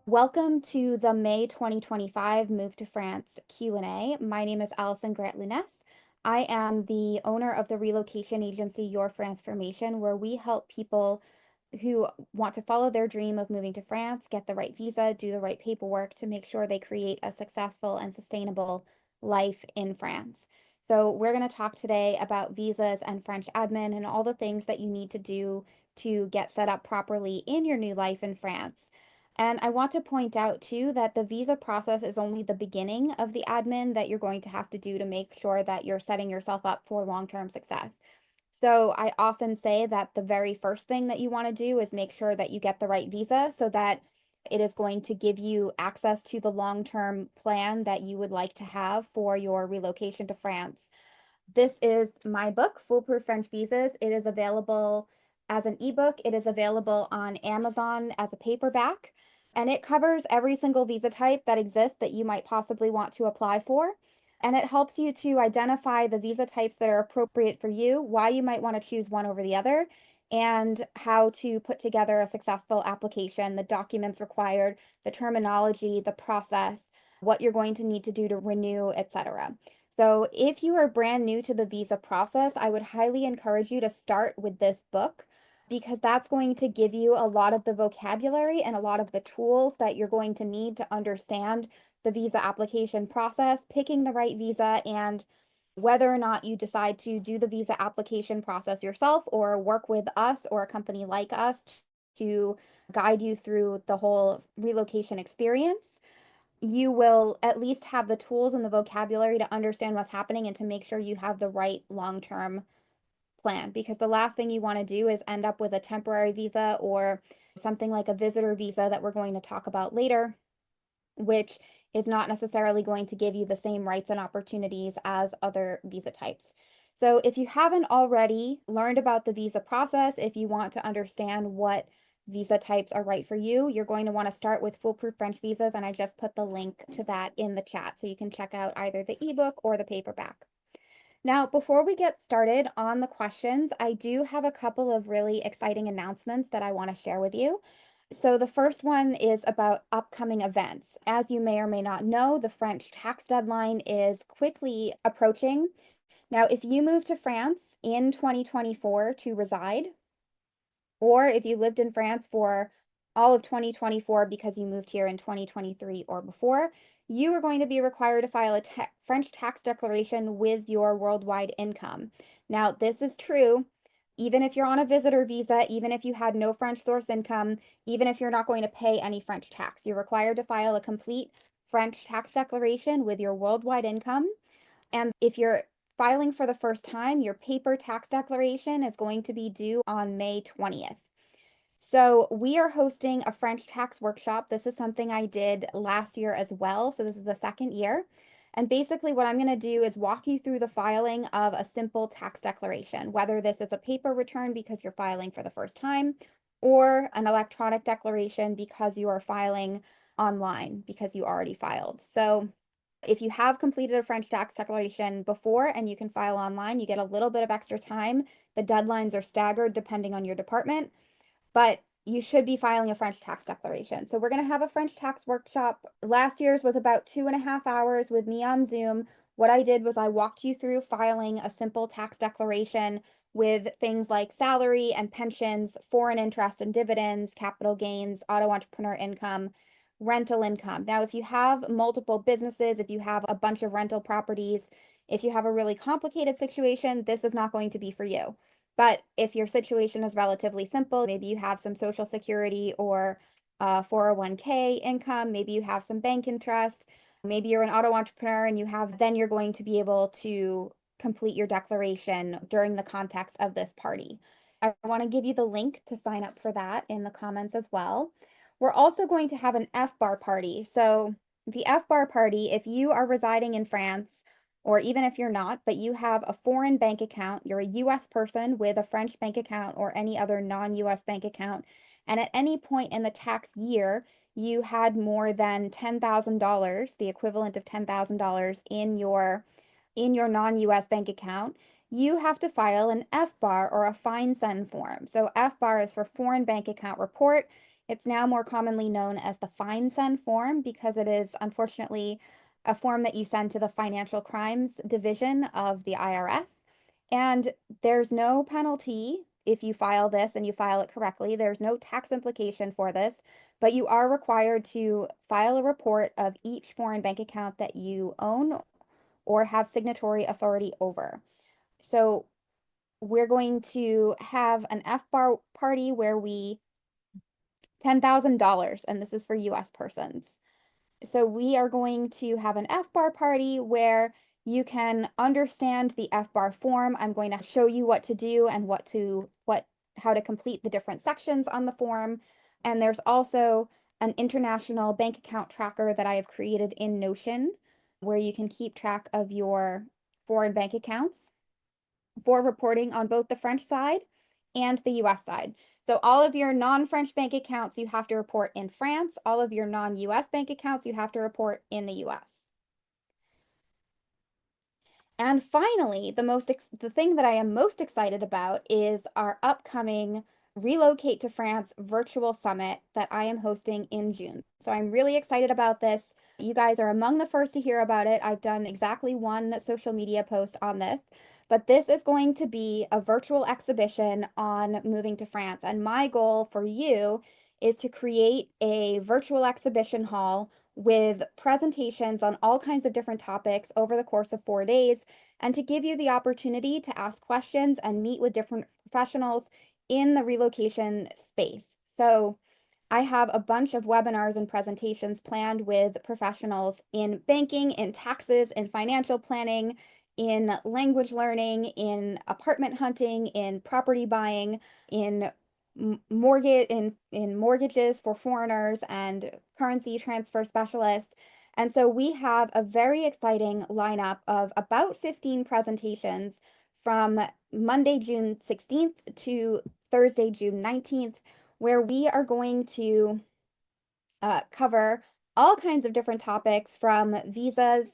Welcome to the May 2025 Move to France Q&A. My name is Allison Grant Lounes. I am the owner of the relocation agency Your Transformation, where we help people who want to follow their dream of moving to France, get the right visa, do the right paperwork to make sure they create a successful and sustainable life in France. So we're going to talk today about visas and French admin and all the things that you need to do to get set up properly in your new life in France. And I want to point out too that the visa process is only the beginning of the admin that you're going to have to do to make sure that you're setting yourself up for long-term success. So I often say that the very first thing that you want to do is make sure that you get the right visa so that it is going to give you access to the long-term plan that you would like to have for your relocation to France. This is my book, Foolproof French Visas. It is available as an ebook. It is available on Amazon as a paperback, and it covers every single visa type that exists that you might possibly want to apply for. And it helps you to identify the visa types that are appropriate for you, why you might want to choose one over the other, and how to put together a successful application, the documents required, the terminology, the process, what you're going to need to do to renew, etc. So if you are brand new to the visa process, I would highly encourage you to start with this book because that's going to give you a lot of the vocabulary and a lot of the tools that you're going to need to understand the visa application process, picking the right visa, and whether or not you decide to do the visa application process yourself or work with us or a company like us to guide you through the whole relocation experience. You will at least have the tools and the vocabulary to understand what's happening and to make sure you have the right long-term plan. Because the last thing you want to do is end up with a temporary visa or something like a visitor visa that we're going to talk about later, which is not necessarily going to give you the same rights and opportunities as other visa types. So if you haven't already learned about the visa process, if you want to understand what visa types are right for you, you're going to want to start with Foolproof French Visas, and I just put the link to that in the chat so you can check out either the ebook or the paperback. Now, before we get started on the questions, I do have a couple of really exciting announcements that I want to share with you. So the first one is about upcoming events. As you may or may not know, the French tax deadline is quickly approaching. Now, if you move to France in 2024 to reside, or if you lived in France for all of 2024 because you moved here in 2023 or before, you are going to be required to file a French tax declaration with your worldwide income. Now, this is true even if you're on a visitor visa, even if you had no French source income, even if you're not going to pay any French tax. You're required to file a complete French tax declaration with your worldwide income. And if you're filing for the first time, your paper tax declaration is going to be due on May 20th. So we are hosting a French tax workshop. This is something I did last year as well. So this is the second year. And basically what I'm going to do is walk you through the filing of a simple tax declaration, whether this is a paper return because you're filing for the first time or an electronic declaration because you are filing online because you already filed. So if you have completed a French tax declaration before and you can file online, you get a little bit of extra time. The deadlines are staggered depending on your department, but you should be filing a French tax declaration. So we're going to have a French tax workshop. Last year's was about 2.5 hours with me on Zoom. What I did was I walked you through filing a simple tax declaration with things like salary and pensions, foreign interest and dividends, capital gains, auto entrepreneur income, rental income. Now, if you have multiple businesses, if you have a bunch of rental properties, if you have a really complicated situation, this is not going to be for you. But if your situation is relatively simple, maybe you have some Social Security or 401k income, maybe you have some bank interest, maybe you're an auto entrepreneur and then you're going to be able to complete your declaration during the context of this party. I want to give you the link to sign up for that in the comments as well. We're also going to have an F-bar party. So the F-bar party, if you are residing in France, or even if you're not, but you have a foreign bank account, you're a US person with a French bank account or any other non-US bank account, and at any point in the tax year, you had more than $10,000, the equivalent of $10,000 in your non-US bank account, you have to file an F-bar or a fine send form. So F-bar is for foreign bank account report. It's now more commonly known as the fine send form because it is unfortunately a form that you send to the Financial Crimes Division of the IRS. And there's no penalty if you file this and you file it correctly. There's no tax implication for this, but you are required to file a report of each foreign bank account that you own or have signatory authority over. So we're going to have an F-bar party where we $10,000, and this is for US persons. So we are going to have an F-bar party where you can understand the F-bar form. I'm going to show you what to do and how to complete the different sections on the form. And there's also an international bank account tracker that I have created in Notion where you can keep track of your foreign bank accounts for reporting on both the French side and the US side. So all of your non-French bank accounts you have to report in France. All of your non-US bank accounts you have to report in the US. And finally, the thing that I am most excited about is our upcoming Relocate to France virtual summit that I am hosting in June. So I'm really excited about this. You guys are among the first to hear about it. I've done exactly one social media post on this, but this is going to be a virtual exhibition on moving to France. And my goal for you is to create a virtual exhibition hall with presentations on all kinds of different topics over the course of 4 days, and to give you the opportunity to ask questions and meet with different professionals in the relocation space. So I have a bunch of webinars and presentations planned with professionals in banking, in taxes, in financial planning, in language learning, in apartment hunting, in property buying, in mortgages for foreigners and currency transfer specialists. And so we have a very exciting lineup of about 15 presentations from Monday, June 16th to Thursday, June 19th, where we are going to cover all kinds of different topics from visas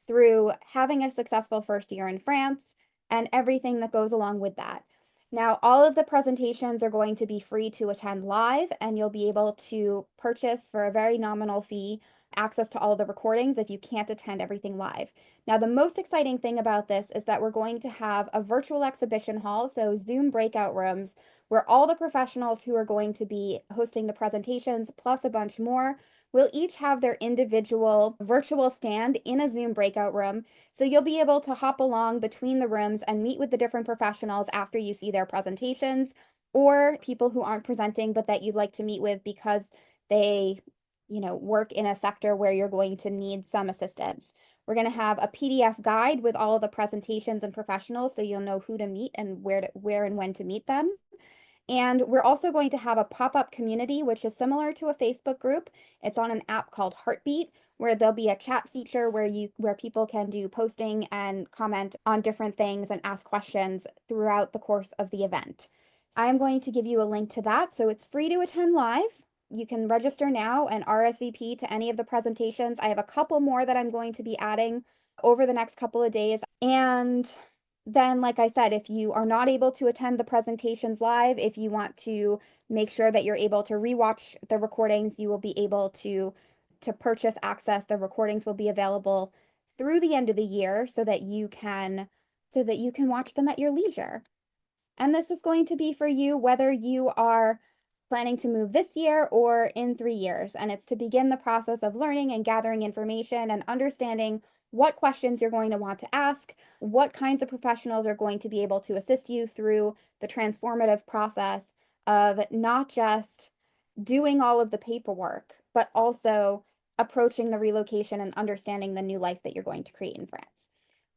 through having a successful first year in France and everything that goes along with that. Now, all of the presentations are going to be free to attend live, and you'll be able to purchase for a very nominal fee access to all of the recordings if you can't attend everything live. Now, the most exciting thing about this is that we're going to have a virtual exhibition hall, so Zoom breakout rooms, where all the professionals who are going to be hosting the presentations, plus a bunch more, will each have their individual virtual stand in a Zoom breakout room. So you'll be able to hop along between the rooms and meet with the different professionals after you see their presentations, or people who aren't presenting but that you'd like to meet with because they, work in a sector where you're going to need some assistance. We're going to have a PDF guide with all of the presentations and professionals so you'll know who to meet and where and when to meet them. And we're also going to have a pop-up community, which is similar to a Facebook group. It's on an app called Heartbeat, where there'll be a chat feature where people can do posting and comment on different things and ask questions throughout the course of the event. I am going to give you a link to that, so it's free to attend live. You can register now and RSVP to any of the presentations. I have a couple more that I'm going to be adding over the next couple of days. And then, like I said, if you are not able to attend the presentations live, if you want to make sure that you're able to rewatch the recordings, you will be able to purchase access. The recordings will be available through the end of the year so that you can watch them at your leisure. And this is going to be for you whether you are planning to move this year or in 3 years. And it's to begin the process of learning and gathering information and understanding what questions you're going to want to ask, what kinds of professionals are going to be able to assist you through the transformative process of not just doing all of the paperwork, but also approaching the relocation and understanding the new life that you're going to create in France.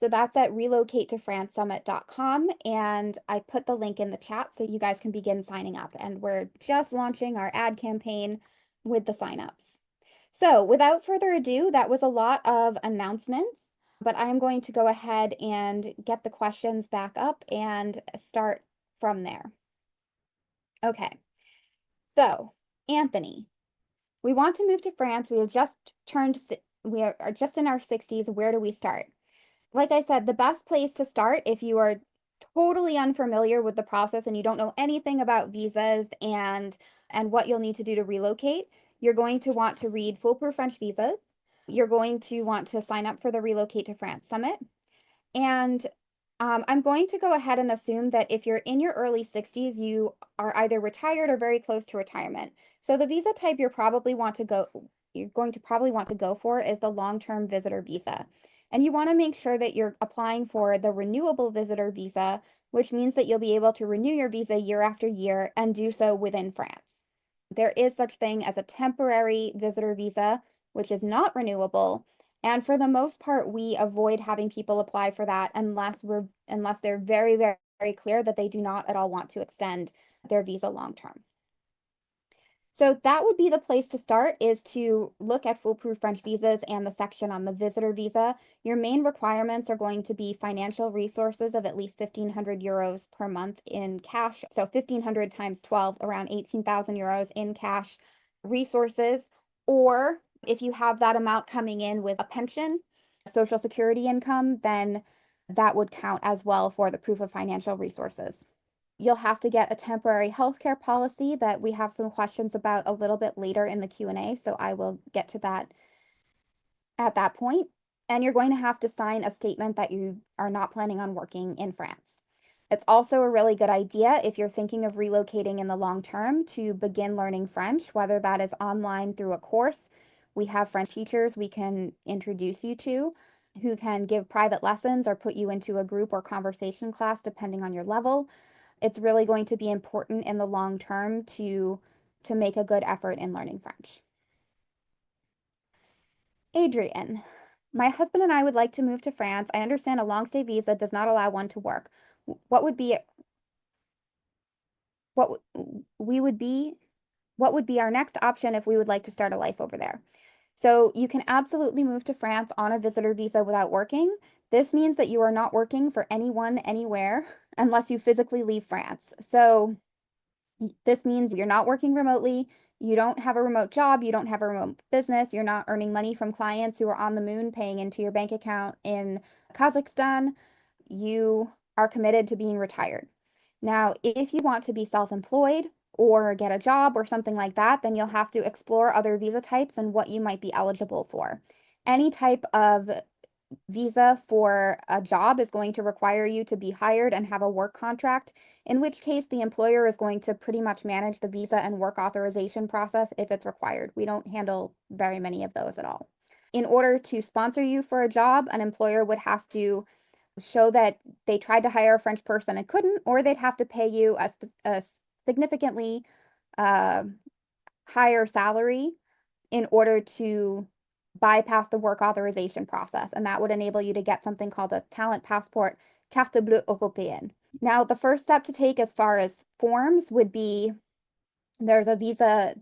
So that's at relocatetofrancesummit.com, and I put the link in the chat so you guys can begin signing up. And we're just launching our ad campaign with the signups. So without further ado, that was a lot of announcements, but I am going to go ahead and get the questions back up and start from there. Okay, so Anthony, we want to move to France. We are just in our 60s. Where do we start? Like I said, the best place to start if you are totally unfamiliar with the process and you don't know anything about visas and what you'll need to do to relocate, you're going to want to read Foolproof French Visas. You're going to want to sign up for the Relocate to France Summit. And I'm going to go ahead and assume that if you're in your early 60s, you are either retired or very close to retirement. So the visa type you're going to probably want to go for is the long-term visitor visa. And you want to make sure that you're applying for the renewable visitor visa, which means that you'll be able to renew your visa year after year and do so within France. There is such thing as a temporary visitor visa, which is not renewable. And for the most part, we avoid having people apply for that unless they're very, very, very clear that they do not at all want to extend their visa long term. So that would be the place to start, is to look at foolproof French visas and the section on the visitor visa. Your main requirements are going to be financial resources of at least 1,500 euros per month in cash. So 1,500 times 12, around 18,000 euros in cash resources. Or if you have that amount coming in with a pension, social security income, then that would count as well for the proof of financial resources. You'll have to get a temporary healthcare policy that we have some questions about a little bit later in the Q&A, so I will get to that at that point. And you're going to have to sign a statement that you are not planning on working in France. It's also a really good idea if you're thinking of relocating in the long term to begin learning French, whether that is online through a course. We have French teachers we can introduce you to who can give private lessons or put you into a group or conversation class depending on your level. It's really going to be important in the long term to make a good effort in learning French. Adrian, my husband and I would like to move to France. I understand a long stay visa does not allow one to work. What would be what we would be what would be our next option if we would like to start a life over there? So you can absolutely move to France on a visitor visa without working. This means that you are not working for anyone anywhere unless you physically leave France. So this means you're not working remotely, you don't have a remote job, you don't have a remote business, you're not earning money from clients who are on the moon paying into your bank account in Kazakhstan. You are committed to being retired. Now, if you want to be self-employed or get a job or something like that, then you'll have to explore other visa types and what you might be eligible for. Any type of visa for a job is going to require you to be hired and have a work contract, in which case the employer is going to pretty much manage the visa and work authorization process if it's required. We don't handle very many of those at all. In order to sponsor you for a job, an employer would have to show that they tried to hire a French person and couldn't, or they'd have to pay you a significantly uh, higher salary in order to bypass the work authorization process. And that would enable you to get something called a talent passport, carte bleue européenne. Now, the first step to take as far as forms would be there's a visa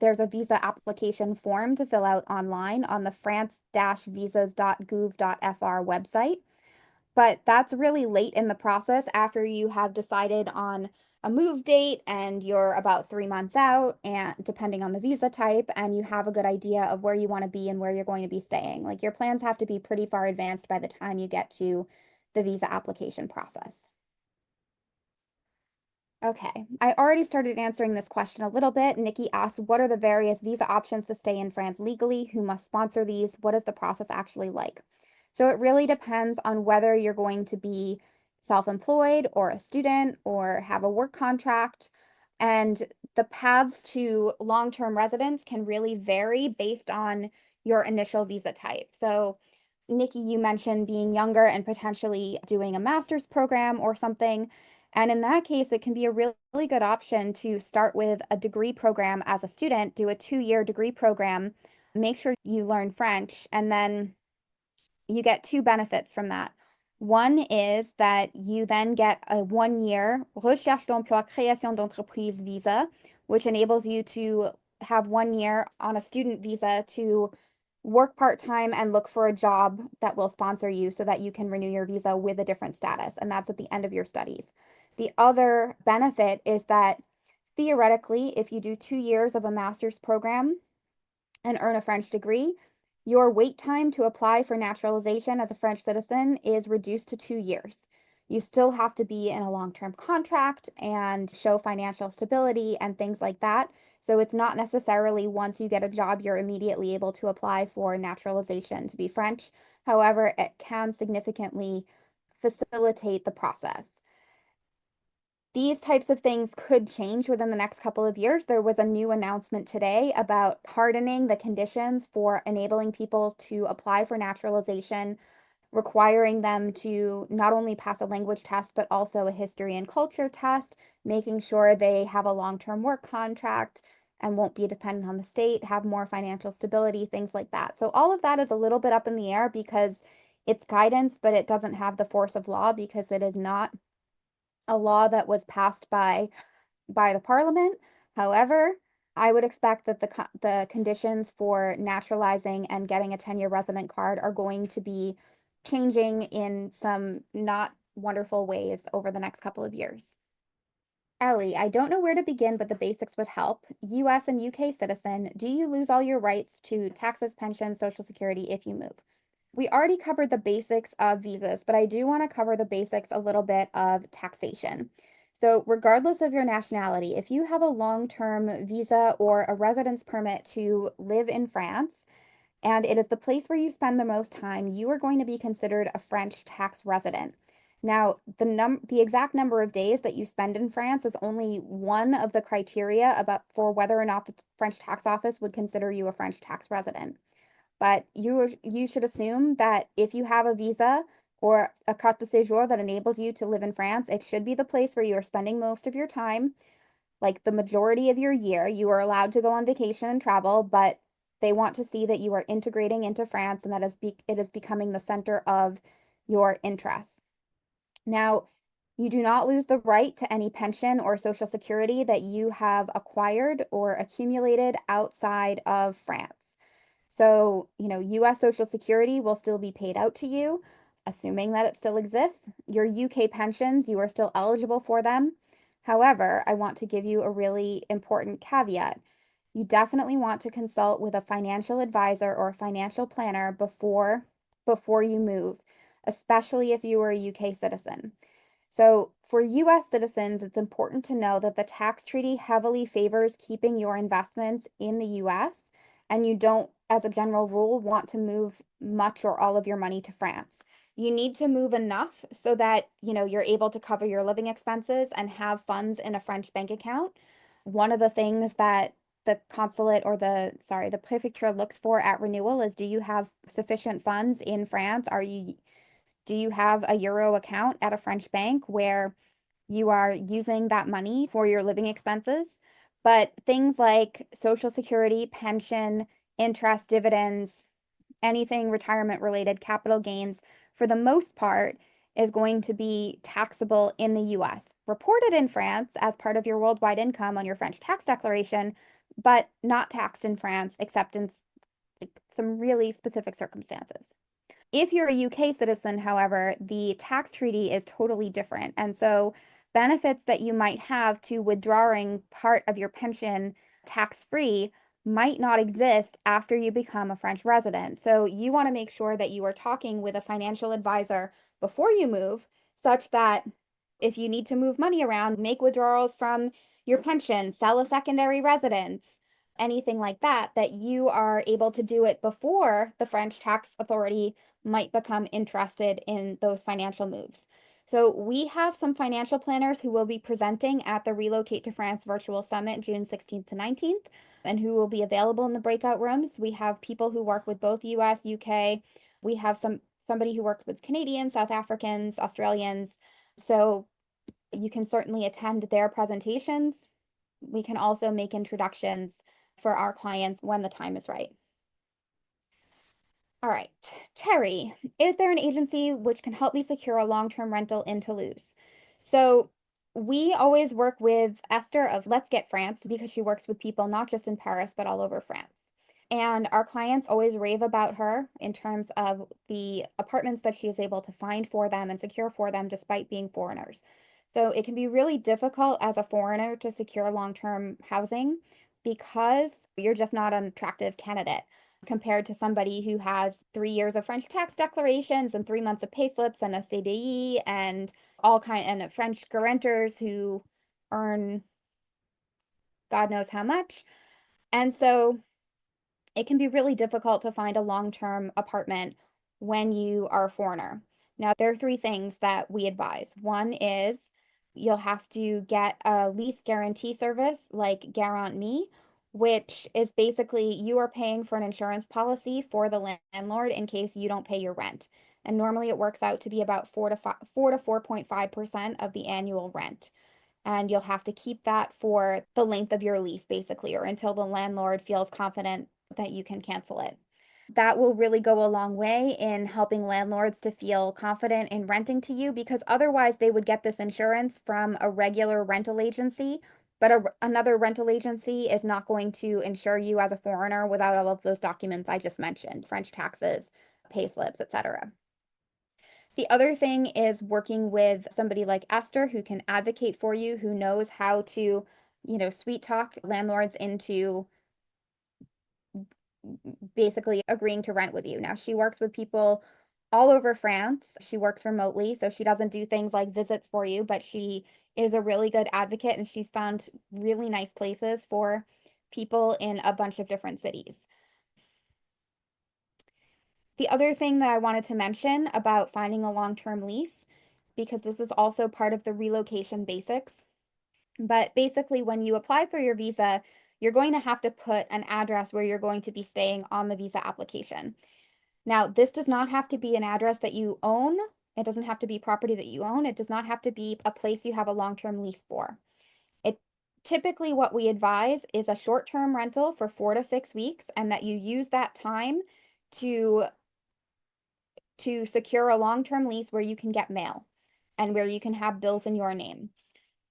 application form to fill out online on the france-visas.gouv.fr website. But that's really late in the process after you have decided on a move date and you're about 3 months out, and depending on the visa type, and you have a good idea of where you want to be and where you're going to be staying. Like your plans have to be pretty far advanced by the time you get to the visa application process. Okay, I already started answering this question a little bit. Nikki asked, what are the various visa options to stay in France legally? Who must sponsor these? What is the process actually like? So it really depends on whether you're going to be self-employed or a student or have a work contract. And the paths to long-term residence can really vary based on your initial visa type. So Nikki, you mentioned being younger and potentially doing a master's program or something. And in that case, it can be a really good option to start with a degree program as a student, do a 2-year degree program, make sure you learn French, and then you get two benefits from that. One is that you then get a 1-year recherche d'emploi, création d'entreprise visa, which enables you to have 1 year on a student visa to work part-time and look for a job that will sponsor you so that you can renew your visa with a different status. And that's at the end of your studies. The other benefit is that theoretically, if you do 2 years of a master's program and earn a French degree, your wait time to apply for naturalization as a French citizen is reduced to 2 years. You still have to be in a long-term contract and show financial stability and things like that. So it's not necessarily once you get a job, you're immediately able to apply for naturalization to be French. However, it can significantly facilitate the process. These types of things could change within the next couple of years. There was a new announcement today about hardening the conditions for enabling people to apply for naturalization, requiring them to not only pass a language test, but also a history and culture test, making sure they have a long-term work contract and won't be dependent on the state, have more financial stability, things like that. So all of that is a little bit up in the air because it's guidance, but it doesn't have the force of law because it is not a law that was passed by the parliament. However, I would expect that the conditions for naturalizing and getting a 10-year resident card are going to be changing in some not wonderful ways over the next couple of years. Ellie, I don't know where to begin, but the basics would help. US and UK citizen, do you lose all your rights to taxes, pensions, Social Security if you move? We already covered the basics of visas, but I do want to cover the basics a little bit of taxation. So, regardless of your nationality, if you have a long-term visa or a residence permit to live in France, and it is the place where you spend the most time, you are going to be considered a French tax resident. Now, the exact number of days that you spend in France is only one of the criteria about for whether or not the French tax office would consider you a French tax resident. But you should assume that if you have a visa or a carte de séjour that enables you to live in France, it should be the place where you are spending most of your time, like the majority of your year. You are allowed to go on vacation and travel, but they want to see that you are integrating into France and that it is becoming the center of your interests. Now, you do not lose the right to any pension or social security that you have acquired or accumulated outside of France. So, US Social Security will still be paid out to you, assuming that it still exists. Your UK pensions, you are still eligible for them. However, I want to give you a really important caveat. You definitely want to consult with a financial advisor or a financial planner before you move, especially if you are a UK citizen. So, for US citizens, it's important to know that the tax treaty heavily favors keeping your investments in the US, and you don't, as a general rule, want to move much or all of your money to France. You need to move enough so that, you're able to cover your living expenses and have funds in a French bank account. One of the things that the consulate or the prefecture looks for at renewal is, do you have sufficient funds in France? Do you have a euro account at a French bank where you are using that money for your living expenses? But things like Social Security, pension, interest, dividends, anything retirement related, capital gains, for the most part, is going to be taxable in the US, reported in France as part of your worldwide income on your French tax declaration, but not taxed in France except in some really specific circumstances. If you're a UK citizen, however, the tax treaty is totally different. And so benefits that you might have to withdrawing part of your pension tax-free might not exist after you become a French resident. So you want to make sure that you are talking with a financial advisor before you move, such that if you need to move money around, make withdrawals from your pension, sell a secondary residence, anything like that, that you are able to do it before the French tax authority might become interested in those financial moves. So we have some financial planners who will be presenting at the Relocate to France Virtual Summit June 16th to 19th and who will be available in the breakout rooms. We have people who work with both US, UK. We have somebody who works with Canadians, South Africans, Australians. So you can certainly attend their presentations. We can also make introductions for our clients when the time is right. All right, Terry, is there an agency which can help me secure a long-term rental in Toulouse? So we always work with Esther of Let's Get France because she works with people not just in Paris, but all over France. And our clients always rave about her in terms of the apartments that she is able to find for them and secure for them despite being foreigners. So it can be really difficult as a foreigner to secure long-term housing because you're just not an attractive candidate. compared to somebody who has 3 years of French tax declarations and 3 months of pay slips and a CDI and and French guarantors who earn God knows how much. And so it can be really difficult to find a long-term apartment when you are a foreigner. Now, there are three things that we advise. One is you'll have to get a lease guarantee service like Garant Me, which is basically you are paying for an insurance policy for the landlord in case you don't pay your rent. And normally it works out to be about 4 to 4.5% of the annual rent. And you'll have to keep that for the length of your lease, basically, or until the landlord feels confident that you can cancel it. That will really go a long way in helping landlords to feel confident in renting to you because otherwise they would get this insurance from a regular rental agency, but another rental agency is not going to insure you as a foreigner without all of those documents I just mentioned, French taxes, pay slips, etc. The other thing is working with somebody like Esther who can advocate for you, who knows how to, sweet talk landlords into basically agreeing to rent with you. Now, she works with people all over France. She works remotely, so she doesn't do things like visits for you, but she is a really good advocate and she's found really nice places for people in a bunch of different cities. The other thing that I wanted to mention about finding a long-term lease, because this is also part of the relocation basics, but basically when you apply for your visa, you're going to have to put an address where you're going to be staying on the visa application. Now, this does not have to be an address that you own. It doesn't have to be property that you own. It does not have to be a place you have a long-term lease for. It typically what we advise is a short-term rental for 4 to 6 weeks and that you use that time to secure a long-term lease where you can get mail and where you can have bills in your name.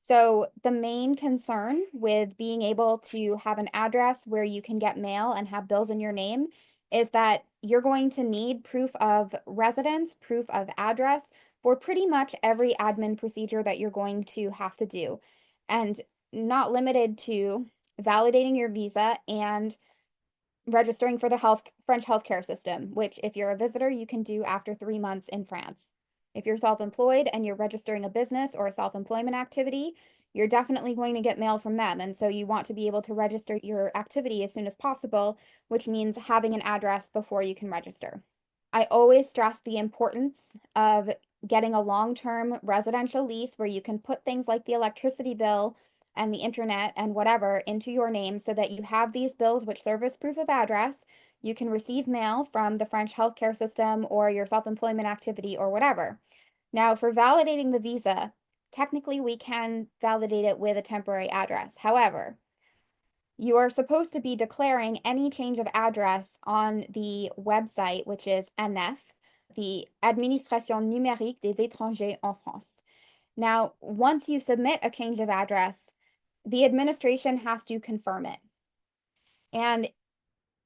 So the main concern with being able to have an address where you can get mail and have bills in your name is that you're going to need proof of residence, proof of address for pretty much every admin procedure that you're going to have to do. And not limited to validating your visa and registering for the French healthcare system, which if you're a visitor, you can do after 3 months in France. If you're self-employed and you're registering a business or a self-employment activity, you're definitely going to get mail from them. And so you want to be able to register your activity as soon as possible, which means having an address before you can register. I always stress the importance of getting a long-term residential lease where you can put things like the electricity bill and the internet and whatever into your name so that you have these bills which serve as proof of address. You can receive mail from the French healthcare system or your self-employment activity or whatever. Now, for validating the visa, technically we can validate it with a temporary address. However, you are supposed to be declaring any change of address on the website, which is ANEF, the Administration Numérique des Étrangers en France. Now, once you submit a change of address, the administration has to confirm it. And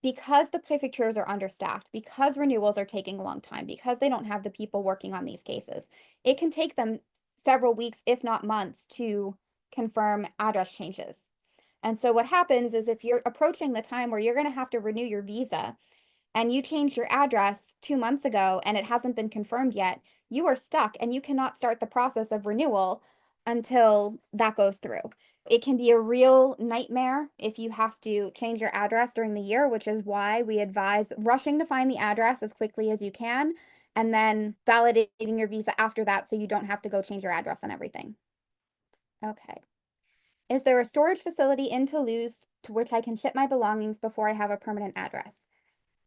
because the prefectures are understaffed, because renewals are taking a long time, because they don't have the people working on these cases, it can take them several weeks, if not months, to confirm address changes. And so what happens is if you're approaching the time where you're going to have to renew your visa and you changed your address 2 months ago and it hasn't been confirmed yet, you are stuck and you cannot start the process of renewal until that goes through. It can be a real nightmare if you have to change your address during the year, which is why we advise rushing to find the address as quickly as you can and then validating your visa after that so you don't have to go change your address and everything. Okay. Is there a storage facility in Toulouse to which I can ship my belongings before I have a permanent address?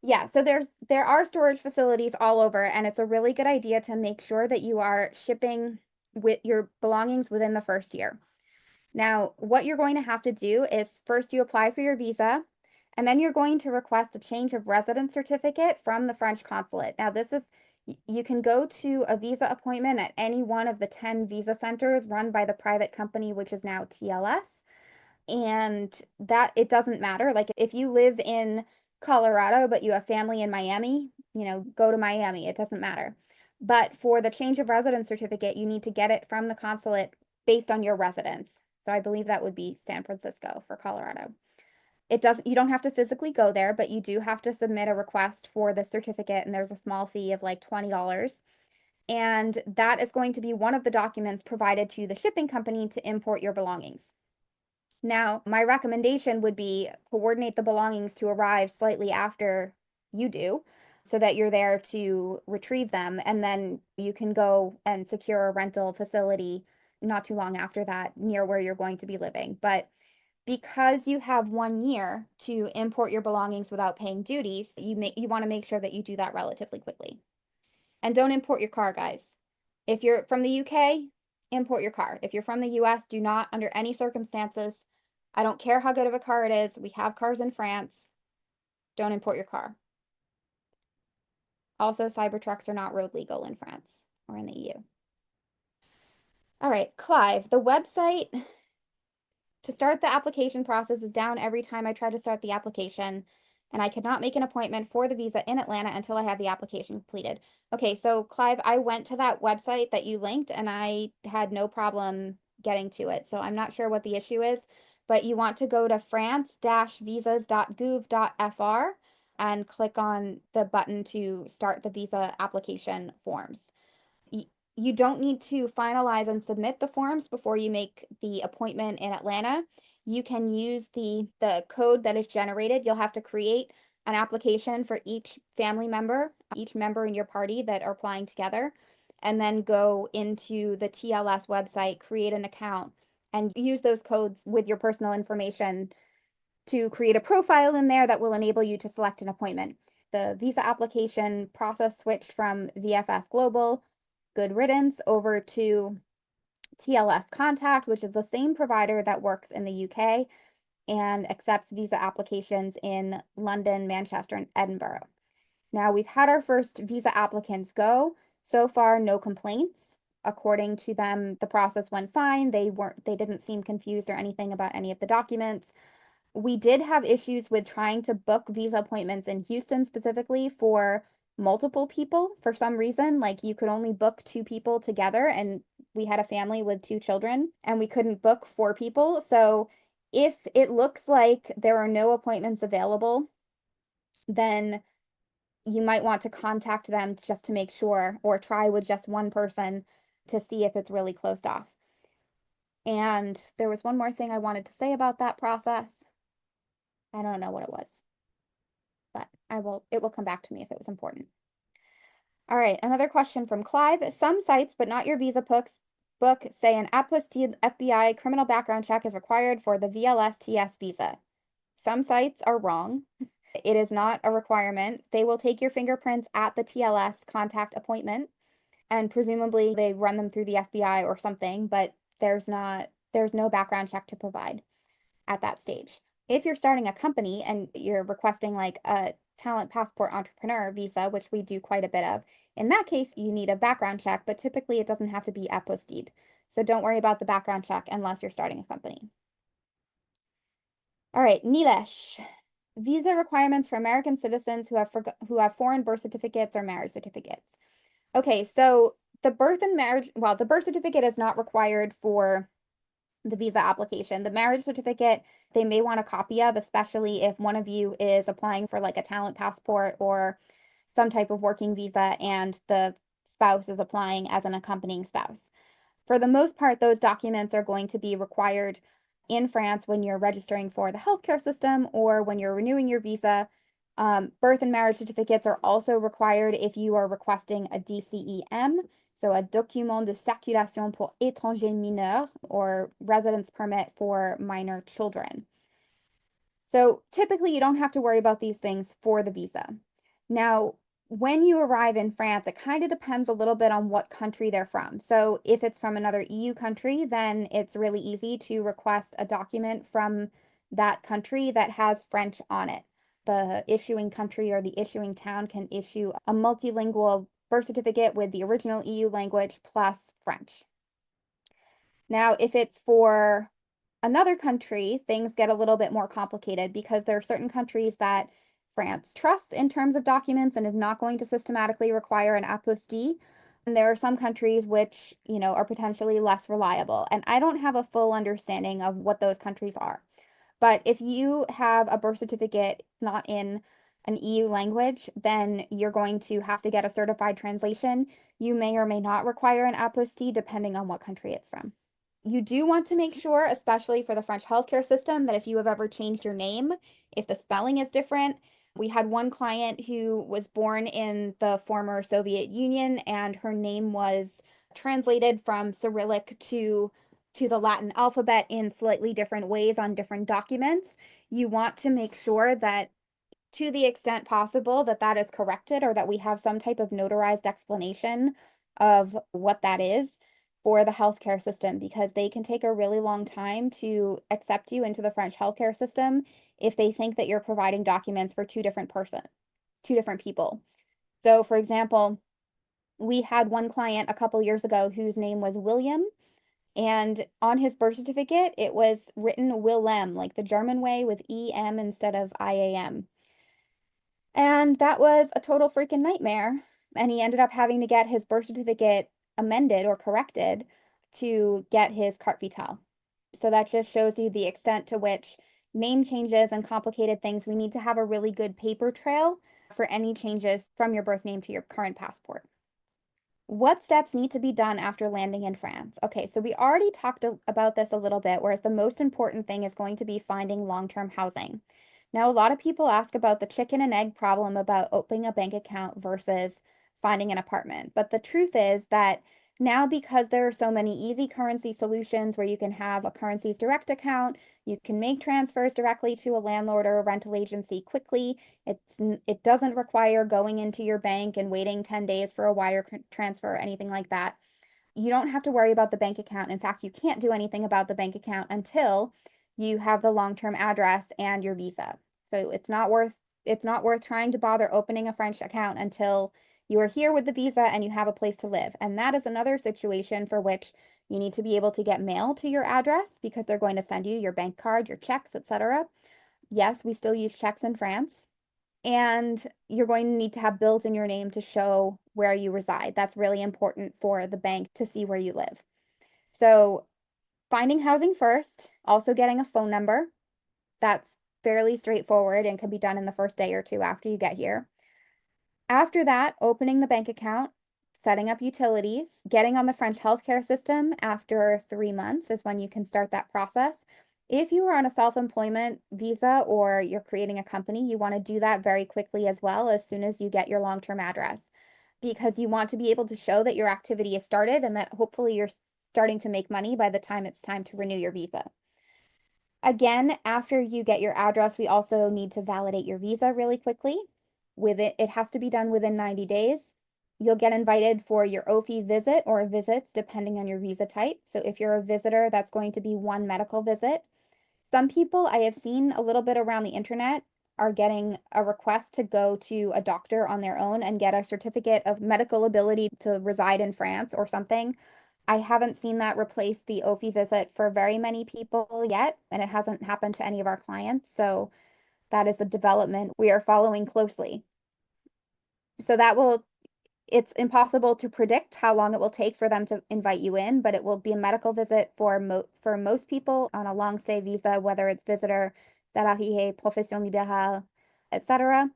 Yeah, so there are storage facilities all over, and it's a really good idea to make sure that you are shipping with your belongings within the first year. Now, what you're going to have to do is first you apply for your visa, and then you're going to request a change of residence certificate from the French consulate. Now, you can go to a visa appointment at any one of the 10 visa centers run by the private company, which is now TLS. And that it doesn't matter. Like if you live in Colorado, but you have family in Miami, go to Miami. It doesn't matter. But for the change of residence certificate, you need to get it from the consulate based on your residence. So I believe that would be San Francisco for Colorado. You don't have to physically go there, but you do have to submit a request for the certificate, and there's a small fee of like $20. And that is going to be one of the documents provided to the shipping company to import your belongings. Now, my recommendation would be coordinate the belongings to arrive slightly after you do so that you're there to retrieve them. And then you can go and secure a rental facility not too long after that near where you're going to be living. But because you have 1 year to import your belongings without paying duties, you want to make sure that you do that relatively quickly. And don't import your car, guys. If you're from the UK, import your car. If you're from the US, do not, under any circumstances, I don't care how good of a car it is. We have cars in France. Don't import your car. Also, Cybertrucks are not road legal in France or in the EU. All right, Clive, the website to start the application process is down every time I try to start the application, and I cannot make an appointment for the visa in Atlanta until I have the application completed. Okay, so Clive, I went to that website that you linked and I had no problem getting to it. So I'm not sure what the issue is, but you want to go to france-visas.gouv.fr and click on the button to start the visa application forms. You don't need to finalize and submit the forms before you make the appointment in Atlanta. You can use the code that is generated. You'll have to create an application for each family member, each member in your party that are applying together, and then go into the TLS website, create an account, and use those codes with your personal information to create a profile in there that will enable you to select an appointment. The visa application process switched from VFS Global, good riddance, over to TLS Contact, which is the same provider that works in the UK and accepts visa applications in London, Manchester, and Edinburgh. Now, we've had our first visa applicants go. So far, no complaints. According to them, the process went fine. They didn't seem confused or anything about any of the documents. We did have issues with trying to book visa appointments in Houston specifically for multiple people for some reason. Like you could only book 2 people together, and we had a family with 2 children, and we couldn't book 4 people. So if it looks like there are no appointments available, then you might want to contact them just to make sure, or try with just one person to see if it's really closed off. And there was one more thing I wanted to say about that process. I don't know what it was, but it will come back to me if it was important. All right, another question from Clive. Some sites, but not your visa book, say an apostille FBI criminal background check is required for the VLS-TS visa. Some sites are wrong. It is not a requirement. They will take your fingerprints at the TLS contact appointment, and presumably they run them through the FBI or something, but there's no background check to provide at that stage. If you're starting a company and you're requesting like a talent passport entrepreneur visa, which we do quite a bit of, in that case, you need a background check, but typically it doesn't have to be apostilled. So don't worry about the background check unless you're starting a company. All right, Nilesh. Visa requirements for American citizens who have foreign birth certificates or marriage certificates. Okay, so the birth certificate is not required for the visa application. The marriage certificate, they may want a copy of, especially if one of you is applying for like a talent passport or some type of working visa and the spouse is applying as an accompanying spouse. For the most part, those documents are going to be required in France when you're registering for the healthcare system or when you're renewing your visa. Birth and marriage certificates are also required if you are requesting a DCEM, so a document de circulation pour étrangers mineurs, or residence permit for minor children. So typically you don't have to worry about these things for the visa. Now, when you arrive in France, it kind of depends a little bit on what country they're from. So if it's from another EU country, then it's really easy to request a document from that country that has French on it. The issuing country or the issuing town can issue a multilingual birth certificate with the original EU language plus French. Now, if it's for another country, things get a little bit more complicated because there are certain countries that France trusts in terms of documents and is not going to systematically require an apostille. And there are some countries which, are potentially less reliable. And I don't have a full understanding of what those countries are. But if you have a birth certificate not in an EU language, then you're going to have to get a certified translation. You may or may not require an apostille depending on what country it's from. You do want to make sure, especially for the French healthcare system, that if you have ever changed your name, if the spelling is different. We had one client who was born in the former Soviet Union and her name was translated from Cyrillic to the Latin alphabet in slightly different ways on different documents. You want to make sure that to the extent possible that that is corrected or that we have some type of notarized explanation of what that is for the healthcare system because they can take a really long time to accept you into the French healthcare system if they think that you're providing documents for two different people. So for example, we had one client a couple years ago whose name was William, and on his birth certificate it was written Willem, like the German way with EM instead of IAM. And that was a total freaking nightmare. And he ended up having to get his birth certificate amended or corrected to get his carte vitale. So that just shows you the extent to which name changes and complicated things, we need to have a really good paper trail for any changes from your birth name to your current passport. What steps need to be done after landing in France? Okay, so we already talked about this a little bit, whereas the most important thing is going to be finding long-term housing. Now, a lot of people ask about the chicken and egg problem about opening a bank account versus finding an apartment. But the truth is that now, because there are so many easy currency solutions where you can have a currencies direct account, you can make transfers directly to a landlord or a rental agency quickly. It doesn't require going into your bank and waiting 10 days for a wire transfer or anything like that. You don't have to worry about the bank account. In fact, you can't do anything about the bank account until you have the long-term address and your visa. So it's not worth trying to bother opening a French account until you are here with the visa and you have a place to live. And that is another situation for which you need to be able to get mail to your address because they're going to send you your bank card, your checks, etc. Yes, we still use checks in France. And you're going to need to have bills in your name to show where you reside. That's really important for the bank to see where you live. So finding housing first, also getting a phone number. That's fairly straightforward and can be done in the first day or two after you get here. After that, opening the bank account, setting up utilities, getting on the French healthcare system after 3 months is when you can start that process. If you are on a self-employment visa or you're creating a company, you want to do that very quickly as well as soon as you get your long-term address because you want to be able to show that your activity is started and that hopefully you're starting to make money by the time it's time to renew your visa. Again, after you get your address, we also need to validate your visa really quickly. It has to be done within 90 days. You'll get invited for your OFI visit or visits depending on your visa type. So if you're a visitor, that's going to be one medical visit. Some people I have seen a little bit around the internet are getting a request to go to a doctor on their own and get a certificate of medical ability to reside in France or something. I haven't seen that replace the OFI visit for very many people yet, and it hasn't happened to any of our clients. So that is a development we are following closely. So it's impossible to predict how long it will take for them to invite you in, but it will be a medical visit for most people on a long stay visa, whether it's visitor, salarié, profession libérale, etc.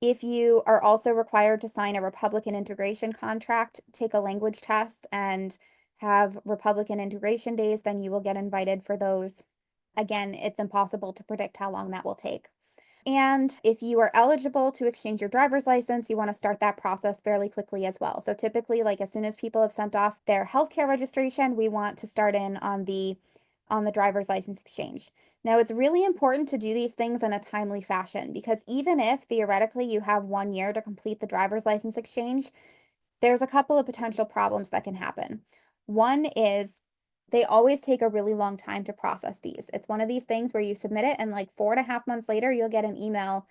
If you are also required to sign a Republican integration contract, take a language test, and have Republican integration days, then you will get invited for those. Again, it's impossible to predict how long that will take. And if you are eligible to exchange your driver's license, you want to start that process fairly quickly as well. So typically, like as soon as people have sent off their healthcare registration, we want to start in on the driver's license exchange. Now, it's really important to do these things in a timely fashion because even if theoretically you have 1 year to complete the driver's license exchange, there's a couple of potential problems that can happen. One is they always take a really long time to process these. It's one of these things where you submit it and like 4.5 months later, you'll get an email,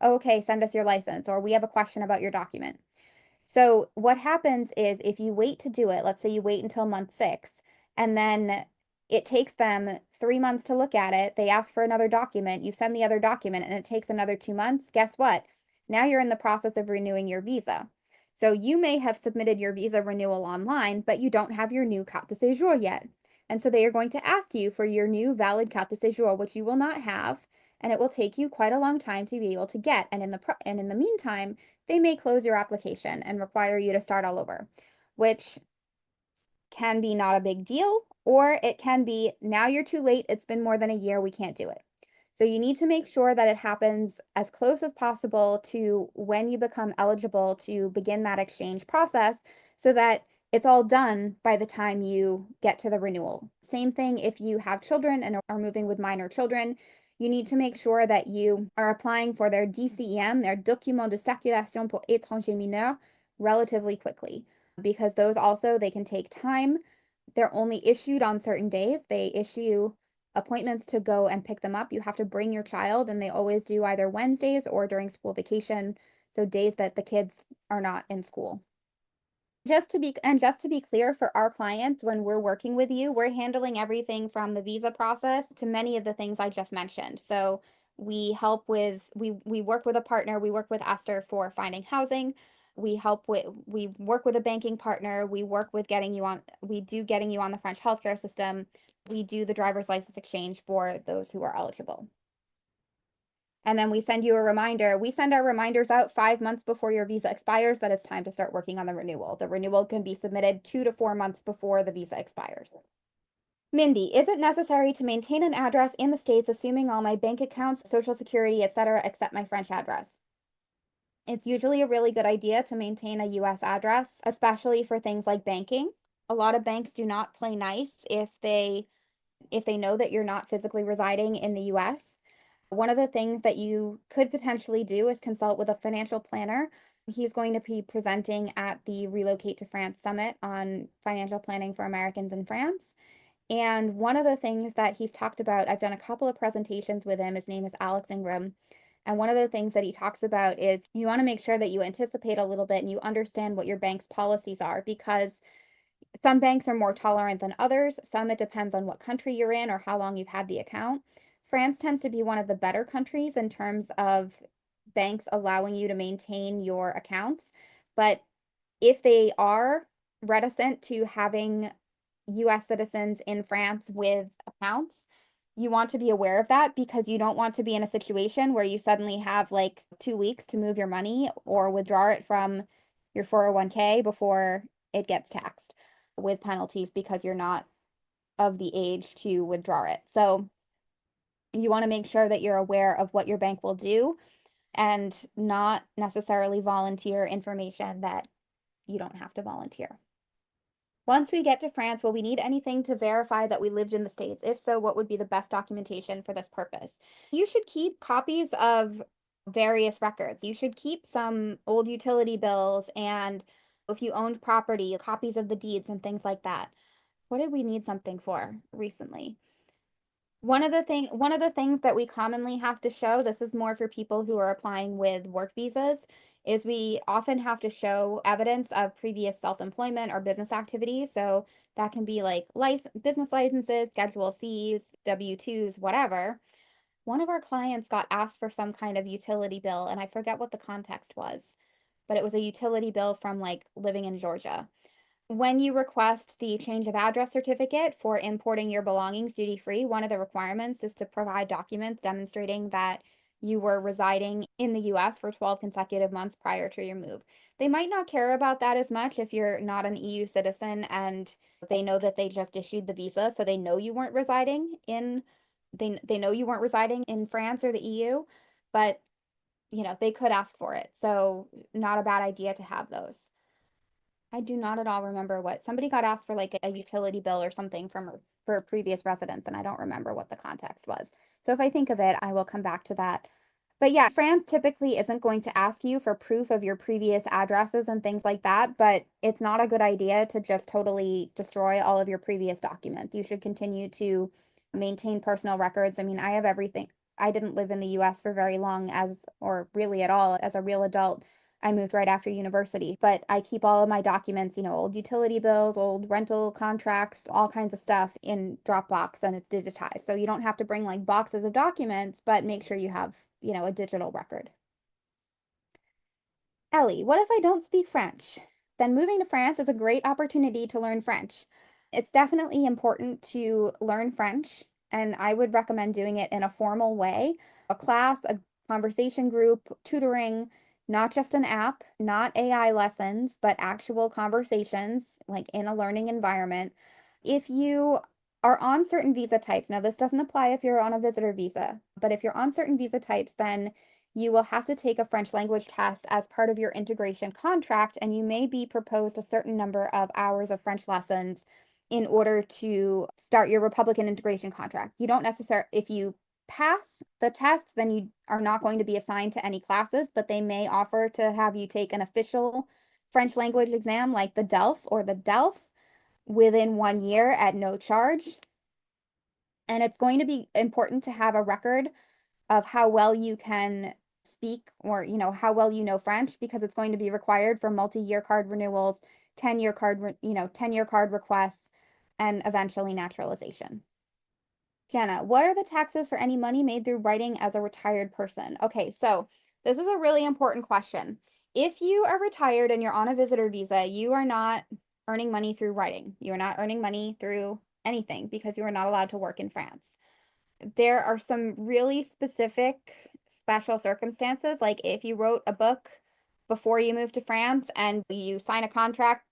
okay, send us your license, or we have a question about your document. So what happens is if you wait to do it, let's say you wait until month 6, and then it takes them 3 months to look at it, they ask for another document, you send the other document, and it takes another 2 months, guess what? Now you're in the process of renewing your visa. So you may have submitted your visa renewal online, but you don't have your new carte de séjour yet. And so they are going to ask you for your new valid carte de séjour, which you will not have, and it will take you quite a long time to be able to get. And in the meantime, they may close your application and require you to start all over, which can be not a big deal, or it can be now you're too late. It's been more than a year. We can't do it. So you need to make sure that it happens as close as possible to when you become eligible to begin that exchange process so that it's all done by the time you get to the renewal. Same thing if you have children and are moving with minor children. You need to make sure that you are applying for their DCEM, their Document de Circulation pour Étrangers Mineurs, relatively quickly because those also they can take time. They're only issued on certain days. They issue appointments to go and pick them up. You have to bring your child, and they always do either Wednesdays or during school vacation, so days that the kids are not in school. Just to be clear for our clients, when we're working with you, we're handling everything from the visa process to many of the things I just mentioned. So we work with a partner, we work with Esther for finding housing. We work with a banking partner, we do getting you on the French healthcare system. We do the driver's license exchange for those who are eligible. And then we send you a reminder. We send our reminders out 5 months before your visa expires that it's time to start working on the renewal. The renewal can be submitted 2 to 4 months before the visa expires. Mindy, is it necessary to maintain an address in the States, assuming all my bank accounts, social security, etc., except my French address? It's usually a really good idea to maintain a US address, especially for things like banking. A lot of banks do not play nice if they know that you're not physically residing in the US. One of the things that you could potentially do is consult with a financial planner. He's going to be presenting at the Relocate to France Summit on financial planning for Americans in France. And one of the things that he's talked about, I've done a couple of presentations with him. His name is Alex Ingram. And one of the things that he talks about is you want to make sure that you anticipate a little bit and you understand what your bank's policies are because some banks are more tolerant than others. Some it depends on what country you're in or how long you've had the account. France tends to be one of the better countries in terms of banks allowing you to maintain your accounts. But if they are reticent to having US citizens in France with accounts, you want to be aware of that because you don't want to be in a situation where you suddenly have like 2 weeks to move your money or withdraw it from your 401k before it gets taxed with penalties because you're not of the age to withdraw it. So you want to make sure that you're aware of what your bank will do and not necessarily volunteer information that you don't have to volunteer. Once we get to France, will we need anything to verify that we lived in the States? If so, what would be the best documentation for this purpose? You should keep copies of various records. You should keep some old utility bills and if you owned property, copies of the deeds and things like that. What did we need something for recently? One of the things that we commonly have to show, this is more for people who are applying with work visas, is we often have to show evidence of previous self-employment or business activity. So that can be like business licenses, Schedule Cs, W-2s, whatever. One of our clients got asked for some kind of utility bill, and I forget what the context was, but it was a utility bill from like living in Georgia. When you request the change of address certificate for importing your belongings duty-free, one of the requirements is to provide documents demonstrating that you were residing in the US for 12 consecutive months prior to your move. They might not care about that as much if you're not an EU citizen and they know that they just issued the visa, so they know you weren't residing in they know you weren't residing in France or the EU, but they could ask for it. So not a bad idea to have those. I do not at all remember what somebody got asked for like a utility bill or something for a previous residence, and I don't remember what the context was. So if I think of it, I will come back to that. But yeah, France typically isn't going to ask you for proof of your previous addresses and things like that, but it's not a good idea to just totally destroy all of your previous documents. You should continue to maintain personal records. I mean, I have everything. I didn't live in the US for very long or really at all as a real adult. I moved right after university, but I keep all of my documents, old utility bills, old rental contracts, all kinds of stuff in Dropbox and it's digitized. So you don't have to bring like boxes of documents, but make sure you have, a digital record. Ellie, what if I don't speak French? Then moving to France is a great opportunity to learn French. It's definitely important to learn French, and I would recommend doing it in a formal way. A class, a conversation group, tutoring, not just an app, not AI lessons, but actual conversations, like in a learning environment. If you are on certain visa types, now this doesn't apply if you're on a visitor visa, but if you're on certain visa types, then you will have to take a French language test as part of your integration contract, and you may be proposed a certain number of hours of French lessons in order to start your Republican integration contract. You don't necessarily, if you pass the test, then you are not going to be assigned to any classes, but they may offer to have you take an official French language exam like the DELF or the DELF within 1 year at no charge. And it's going to be important to have a record of how well you can speak or, how well you know French because it's going to be required for multi-year card renewals, 10-year card, 10-year card requests, and eventually naturalization. Jenna, what are the taxes for any money made through writing as a retired person? Okay, so this is a really important question. If you are retired and you're on a visitor visa, you are not earning money through writing. You are not earning money through anything because you are not allowed to work in France. There are some really specific special circumstances, like if you wrote a book before you moved to France and you sign a contract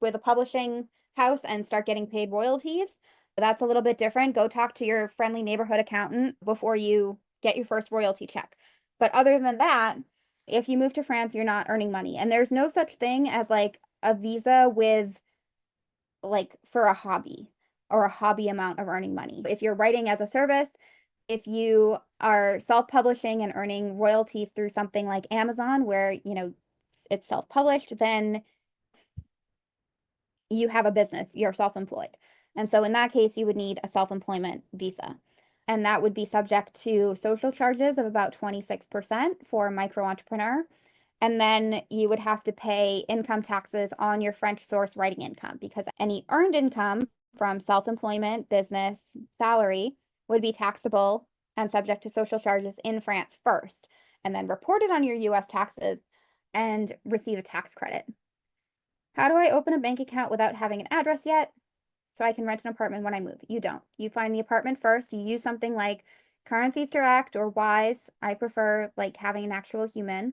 with a publishing house and start getting paid royalties, that's a little bit different. Go talk to your friendly neighborhood accountant before you get your first royalty check. But other than that, if you move to France, you're not earning money. And there's no such thing as like a visa with like for a hobby or a hobby amount of earning money. If you're writing as a service, if you are self-publishing and earning royalties through something like Amazon, where, it's self-published, then you have a business, you're self-employed. And so in that case, you would need a self-employment visa. And that would be subject to social charges of about 26% for a micro entrepreneur. And then you would have to pay income taxes on your French source writing income because any earned income from self-employment, business, salary would be taxable and subject to social charges in France first, and then reported on your US taxes and receive a tax credit. How do I open a bank account without having an address yet? So I can rent an apartment when I move. You don't. You find the apartment first. You use something like Currencies Direct or Wise. I prefer like having an actual human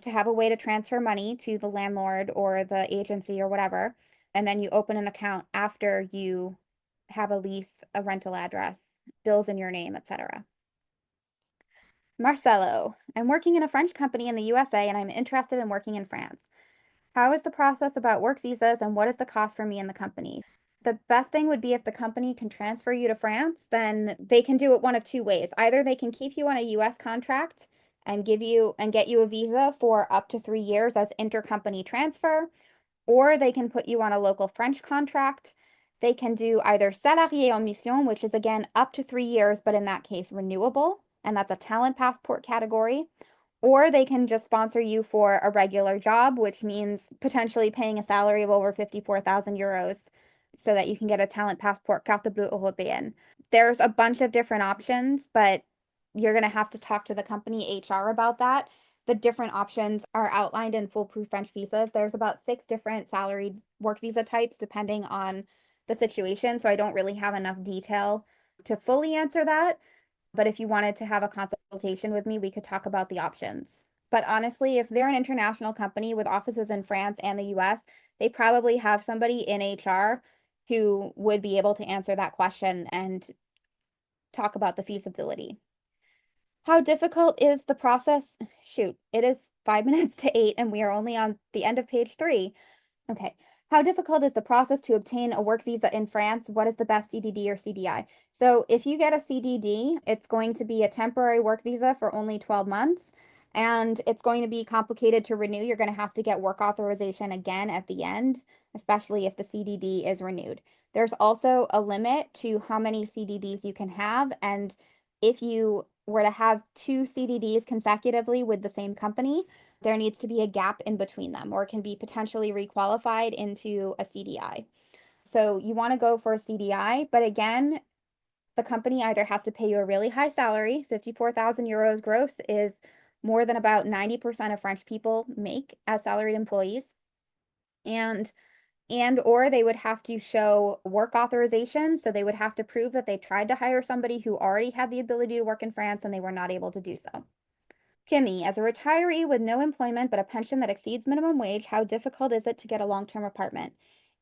to have a way to transfer money to the landlord or the agency or whatever. And then you open an account after you have a lease, a rental address, bills in your name, etc. Marcelo, I'm working in a French company in the USA and I'm interested in working in France. How is the process about work visas and what is the cost for me and the company? The best thing would be if the company can transfer you to France, then they can do it one of two ways. Either they can keep you on a US contract and get you a visa for up to 3 years as intercompany transfer, or they can put you on a local French contract. They can do either salarié en mission, which is again up to 3 years, but in that case renewable, and that's a talent passport category. Or they can just sponsor you for a regular job, which means potentially paying a salary of over 54,000 euros so that you can get a talent passport, carte bleue européenne. There's a bunch of different options, but you're going to have to talk to the company HR about that. The different options are outlined in Foolproof French visas. There's about 6 different salaried work visa types depending on the situation. So I don't really have enough detail to fully answer that. But if you wanted to have a consultation with me, we could talk about the options. But honestly, if they're an international company with offices in France and the US, they probably have somebody in HR who would be able to answer that question and talk about the feasibility. How difficult is the process? Shoot, it is 5 minutes to 8, and we are only on the end of page 3. Okay. How difficult is the process to obtain a work visa in France? What is the best CDD or CDI? So if you get a CDD, it's going to be a temporary work visa for only 12 months, and it's going to be complicated to renew. You're going to have to get work authorization again at the end, especially if the CDD is renewed. There's also a limit to how many CDDs you can have, and if you were to have 2 CDDs consecutively with the same company, there needs to be a gap in between them or can be potentially requalified into a CDI. So you want to go for a CDI, but again, the company either has to pay you a really high salary, 54,000 euros gross is more than about 90% of French people make as salaried employees, and and or they would have to show work authorization. So they would have to prove that they tried to hire somebody who already had the ability to work in France and they were not able to do so. Kimmy, as a retiree with no employment but a pension that exceeds minimum wage, how difficult is it to get a long-term apartment?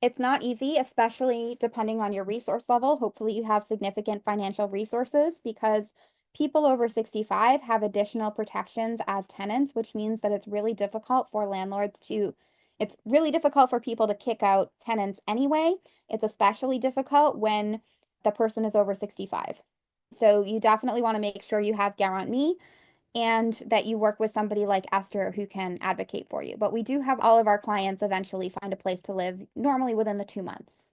It's not easy, especially depending on your resource level. Hopefully, you have significant financial resources because people over 65 have additional protections as tenants, which means that it's really difficult for landlords to, it's really difficult for people to kick out tenants anyway. It's especially difficult when the person is over 65. So you definitely want to make sure you have Garant Me and that you work with somebody like Esther who can advocate for you. But we do have all of our clients eventually find a place to live, normally within the 2 months.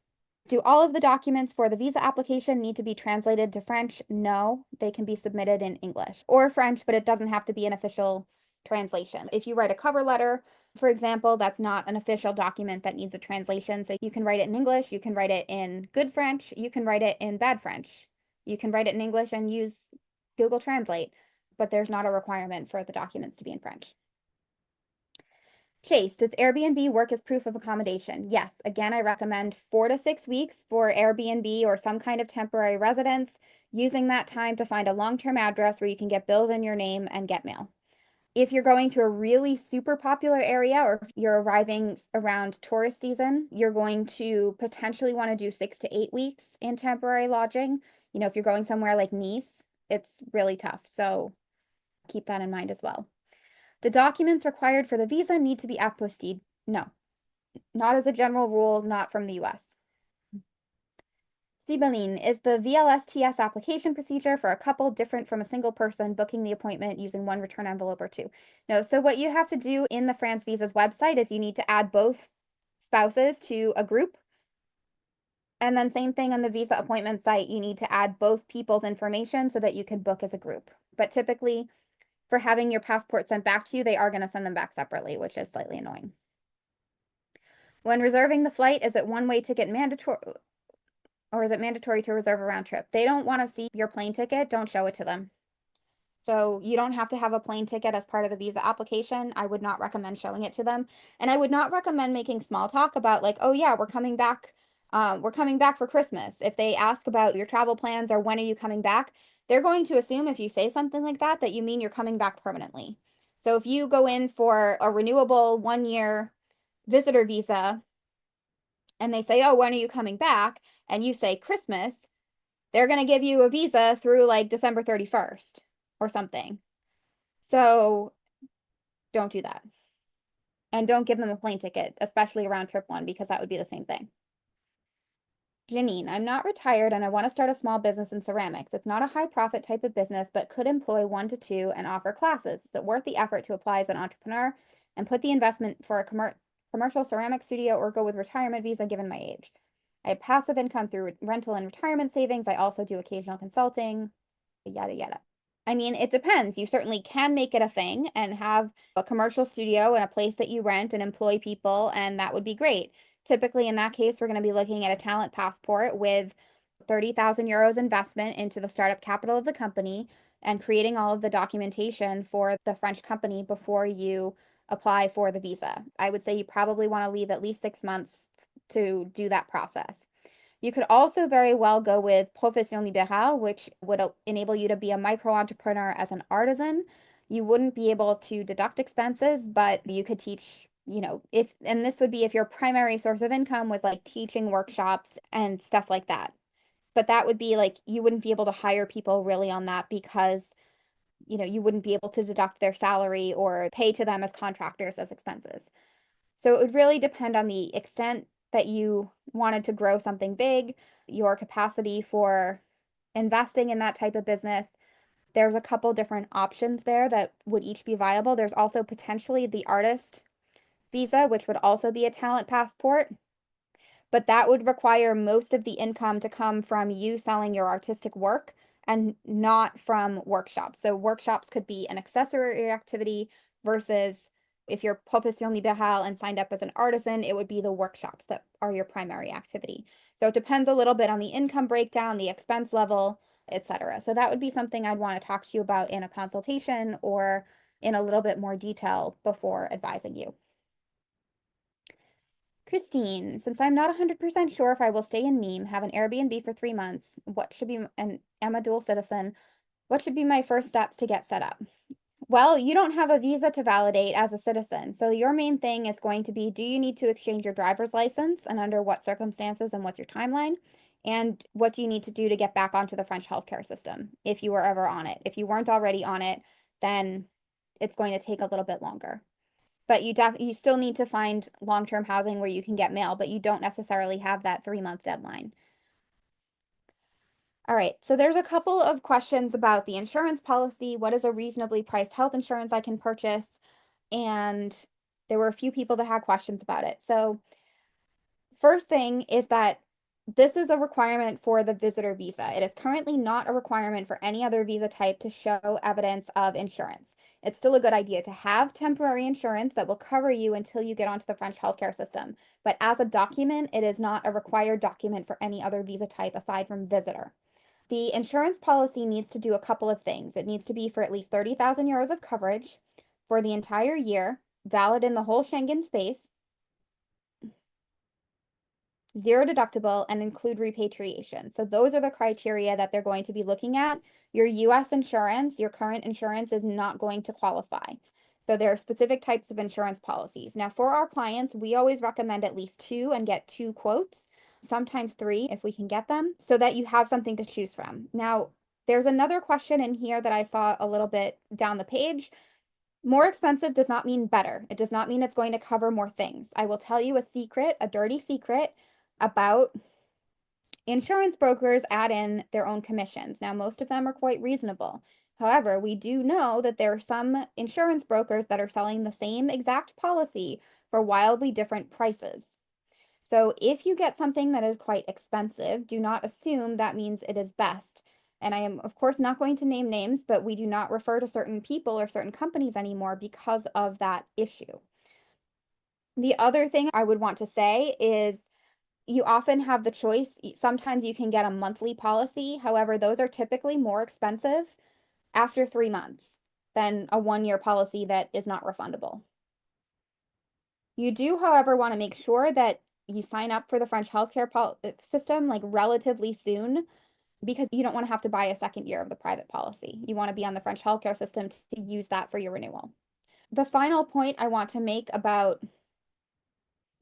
Do all of the documents for the visa application need to be translated to French? No, they can be submitted in English or French, but it doesn't have to be an official translation. If you write a cover letter, for example, that's not an official document that needs a translation. So you can write it in English, you can write it in good French, you can write it in bad French. You can write it in English and use Google Translate, but there's not a requirement for the documents to be in French. Chase, does Airbnb work as proof of accommodation? Yes. Again, I recommend 4 to 6 weeks for Airbnb or some kind of temporary residence, using that time to find a long-term address where you can get bills in your name and get mail. If you're going to a really super popular area or if you're arriving around tourist season, you're going to potentially want to do 6 to 8 weeks in temporary lodging. You know, if you're going somewhere like Nice, it's really tough. So keep that in mind as well. The documents required for the visa need to be apostilled. No, not as a general rule, not from the US. Sibeline, is the VLS-TS application procedure for a couple different from a single person booking the appointment using one return envelope or two? No, so what you have to do in the France Visas website is you need to add both spouses to a group. And then same thing on the visa appointment site, you need to add both people's information so that you can book as a group. But typically, for having your passport sent back to you, they are going to send them back separately, which is slightly annoying. When reserving the flight, is it one-way ticket mandatory or is it mandatory to reserve a round trip? They don't want to see your plane ticket, don't show it to them. So you don't have to have a plane ticket as part of the visa application. I would not recommend showing it to them. And I would not recommend making small talk about like, oh yeah, we're coming back. We're coming back for Christmas. If they ask about your travel plans or when are you coming back, they're going to assume if you say something like that, that you mean you're coming back permanently. So if you go in for a renewable 1 year visitor visa and they say, oh, when are you coming back? And you say Christmas, they're going to give you a visa through like December 31st or something. So don't do that. And don't give them a plane ticket, especially around trip one, because that would be the same thing. Janine, I'm not retired and I want to start a small business in ceramics. It's not a high profit type of business, but could employ 1 to 2 and offer classes. Is it worth the effort to apply as an entrepreneur and put the investment for a commercial ceramic studio or go with retirement visa given my age? I have passive income through rental and retirement savings. I also do occasional consulting, yada, yada. I mean, it depends. You certainly can make it a thing and have a commercial studio and a place that you rent and employ people, and that would be great. Typically, in that case, we're going to be looking at a talent passport with 30,000 euros investment into the startup capital of the company and creating all of the documentation for the French company before you apply for the visa. I would say you probably want to leave at least 6 months to do that process. You could also very well go with profession libérale, which would enable you to be a micro entrepreneur as an artisan. You wouldn't be able to deduct expenses, but you could teach, you know, if, and this would be if your primary source of income was like teaching workshops and stuff like that. But that would be like, you wouldn't be able to hire people really on that because, you know, you wouldn't be able to deduct their salary or pay to them as contractors as expenses. So it would really depend on the extent that you wanted to grow something big, your capacity for investing in that type of business. There's a couple different options there that would each be viable. There's also potentially the artist visa, which would also be a talent passport, but that would require most of the income to come from you selling your artistic work and not from workshops. So workshops could be an accessory activity versus if you're profession libérale and signed up as an artisan, it would be the workshops that are your primary activity. So it depends a little bit on the income breakdown, the expense level, etc. So that would be something I'd want to talk to you about in a consultation or in a little bit more detail before advising you. Christine, since I'm not 100% sure if I will stay in Nîmes, have an Airbnb for 3 months, what should be, and am a dual citizen, what should be my first steps to get set up? Well, you don't have a visa to validate as a citizen. So your main thing is going to be, do you need to exchange your driver's license and under what circumstances and what's your timeline? And what do you need to do to get back onto the French healthcare system if you were ever on it? If you weren't already on it, then it's going to take a little bit longer. But you still need to find long-term housing where you can get mail, but you don't necessarily have that 3-month deadline. All right, so there's a couple of questions about the insurance policy. What is a reasonably priced health insurance I can purchase? And there were a few people that had questions about it. So first thing is that this is a requirement for the visitor visa. It is currently not a requirement for any other visa type to show evidence of insurance. It's still a good idea to have temporary insurance that will cover you until you get onto the French healthcare system. But as a document, it is not a required document for any other visa type aside from visitor. The insurance policy needs to do a couple of things. It needs to be for at least 30,000 euros of coverage for the entire year, valid in the whole Schengen space, zero deductible, and include repatriation. So those are the criteria that they're going to be looking at. Your US insurance, your current insurance is not going to qualify. So there are specific types of insurance policies. Now, for our clients, we always recommend at least 2 and get 2 quotes, sometimes 3 if we can get them, so that you have something to choose from. Now, there's another question in here that I saw a little bit down the page. More expensive does not mean better. It does not mean it's going to cover more things. I will tell you a secret, a dirty secret about insurance brokers add in their own commissions. Now, most of them are quite reasonable. However, we do know that there are some insurance brokers that are selling the same exact policy for wildly different prices. So if you get something that is quite expensive, do not assume that means it is best. And I am, of course, not going to name names, but we do not refer to certain people or certain companies anymore because of that issue. The other thing I would want to say is you often have the choice. Sometimes you can get a monthly policy. However, those are typically more expensive after 3 months than a 1-year policy that is not refundable. You do, however, want to make sure that you sign up for the French healthcare system like relatively soon because you don't want to have to buy a second year of the private policy. You want to be on the French healthcare system to use that for your renewal. The final point I want to make about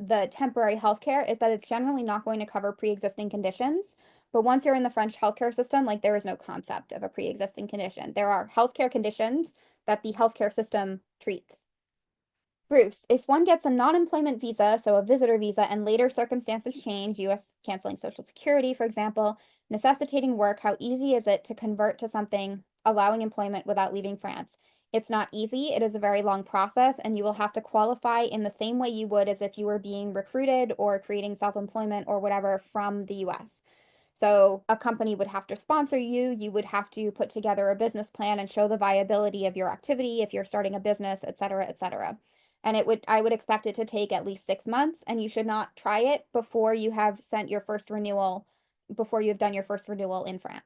the temporary healthcare is that it's generally not going to cover pre-existing conditions. But once you're in the French healthcare system, like there is no concept of a pre-existing condition. There are healthcare conditions that the healthcare system treats. Bruce, if one gets a non-employment visa, so a visitor visa, and later circumstances change, U.S. canceling Social Security, for example, necessitating work, how easy is it to convert to something allowing employment without leaving France? It's not easy. It is a very long process, and you will have to qualify in the same way you would as if you were being recruited or creating self-employment or whatever from the US. So a company would have to sponsor you. You would have to put together a business plan and show the viability of your activity if you're starting a business, et cetera, et cetera. And I would expect it to take at least 6 months, and you should not try it before you have sent your first renewal, before you've done your first renewal in France.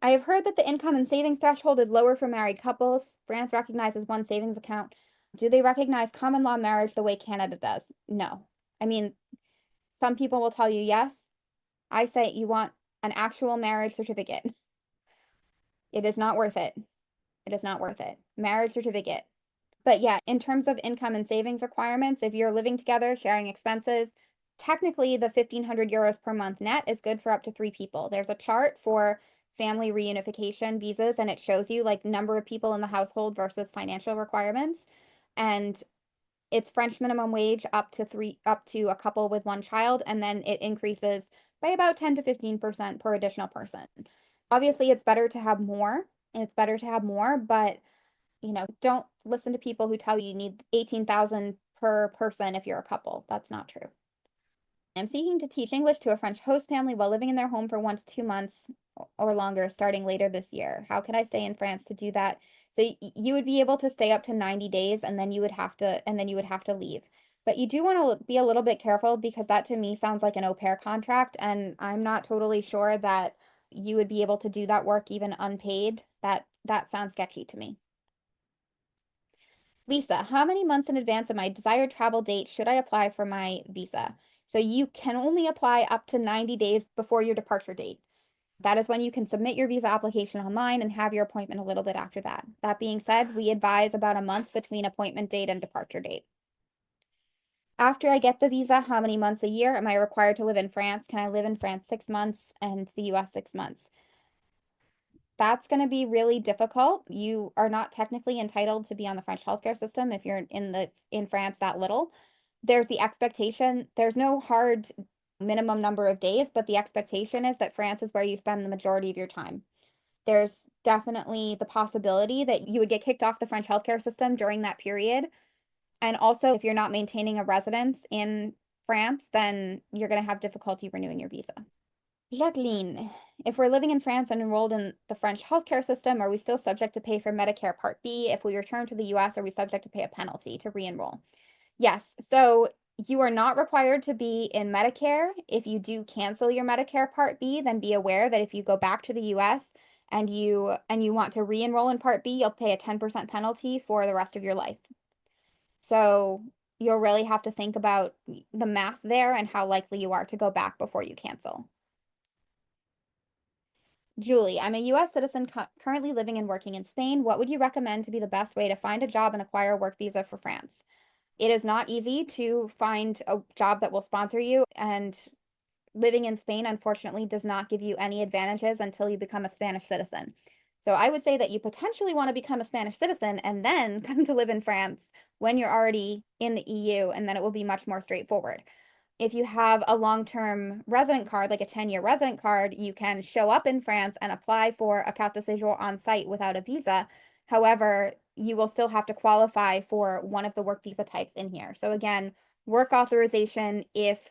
I have heard that the income and savings threshold is lower for married couples. France recognizes one savings account. Do they recognize common law marriage the way Canada does? No. I mean, some people will tell you yes. I say you want an actual marriage certificate. It is not worth it. It is not worth it. Marriage certificate. But yeah, in terms of income and savings requirements, if you're living together, sharing expenses, technically the 1,500 euros per month net is good for up to 3 people. There's a chart for family reunification visas, and it shows you like number of people in the household versus financial requirements. And it's French minimum wage up to a couple with 1 child, and then it increases by about 10 to 15% per additional person. Obviously, it's better to have more. It's better to have more, but don't listen to people who tell you need 18,000 per person if you're a couple. That's not true. I'm seeking to teach English to a French host family while living in their home for 1 to 2 months or longer starting later this year. How can I stay in France to do that? So you would be able to stay up to 90 days and then you would have to leave. But you do want to be a little bit careful because that to me sounds like an au pair contract, and I'm not totally sure that you would be able to do that work even unpaid. That sounds sketchy to me. Lisa, how many months in advance of my desired travel date should I apply for my visa? So you can only apply up to 90 days before your departure date. That is when you can submit your visa application online and have your appointment a little bit after that. That being said, we advise about a month between appointment date and departure date. After I get the visa, how many months a year am I required to live in France? Can I live in France 6 months and the US 6 months? That's going to be really difficult. You are not technically entitled to be on the French healthcare system if you're in France that little. There's the expectation, there's no hard minimum number of days, but the expectation is that France is where you spend the majority of your time. There's definitely the possibility that you would get kicked off the French healthcare system during that period. And also, if you're not maintaining a residence in France, then you're going to have difficulty renewing your visa. Jacqueline, if we're living in France and enrolled in the French healthcare system, are we still subject to pay for Medicare Part B? If we return to the US, are we subject to pay a penalty to re-enroll? Yes. So you are not required to be in Medicare. If you do cancel your Medicare Part B, then be aware that if you go back to the US and you want to re-enroll in Part B, you'll pay a 10% penalty for the rest of your life. So you'll really have to think about the math there and how likely you are to go back before you cancel. Julie, I'm a US citizen currently living and working in Spain. What would you recommend to be the best way to find a job and acquire a work visa for France? It is not easy to find a job that will sponsor you, and living in Spain, unfortunately, does not give you any advantages until you become a Spanish citizen. So I would say that you potentially want to become a Spanish citizen and then come to live in France when you're already in the EU, and then it will be much more straightforward. If you have a long-term resident card, like a 10-year resident card, you can show up in France and apply for a carte de séjour on site without a visa. However, you will still have to qualify for one of the work visa types in here. So again, work authorization if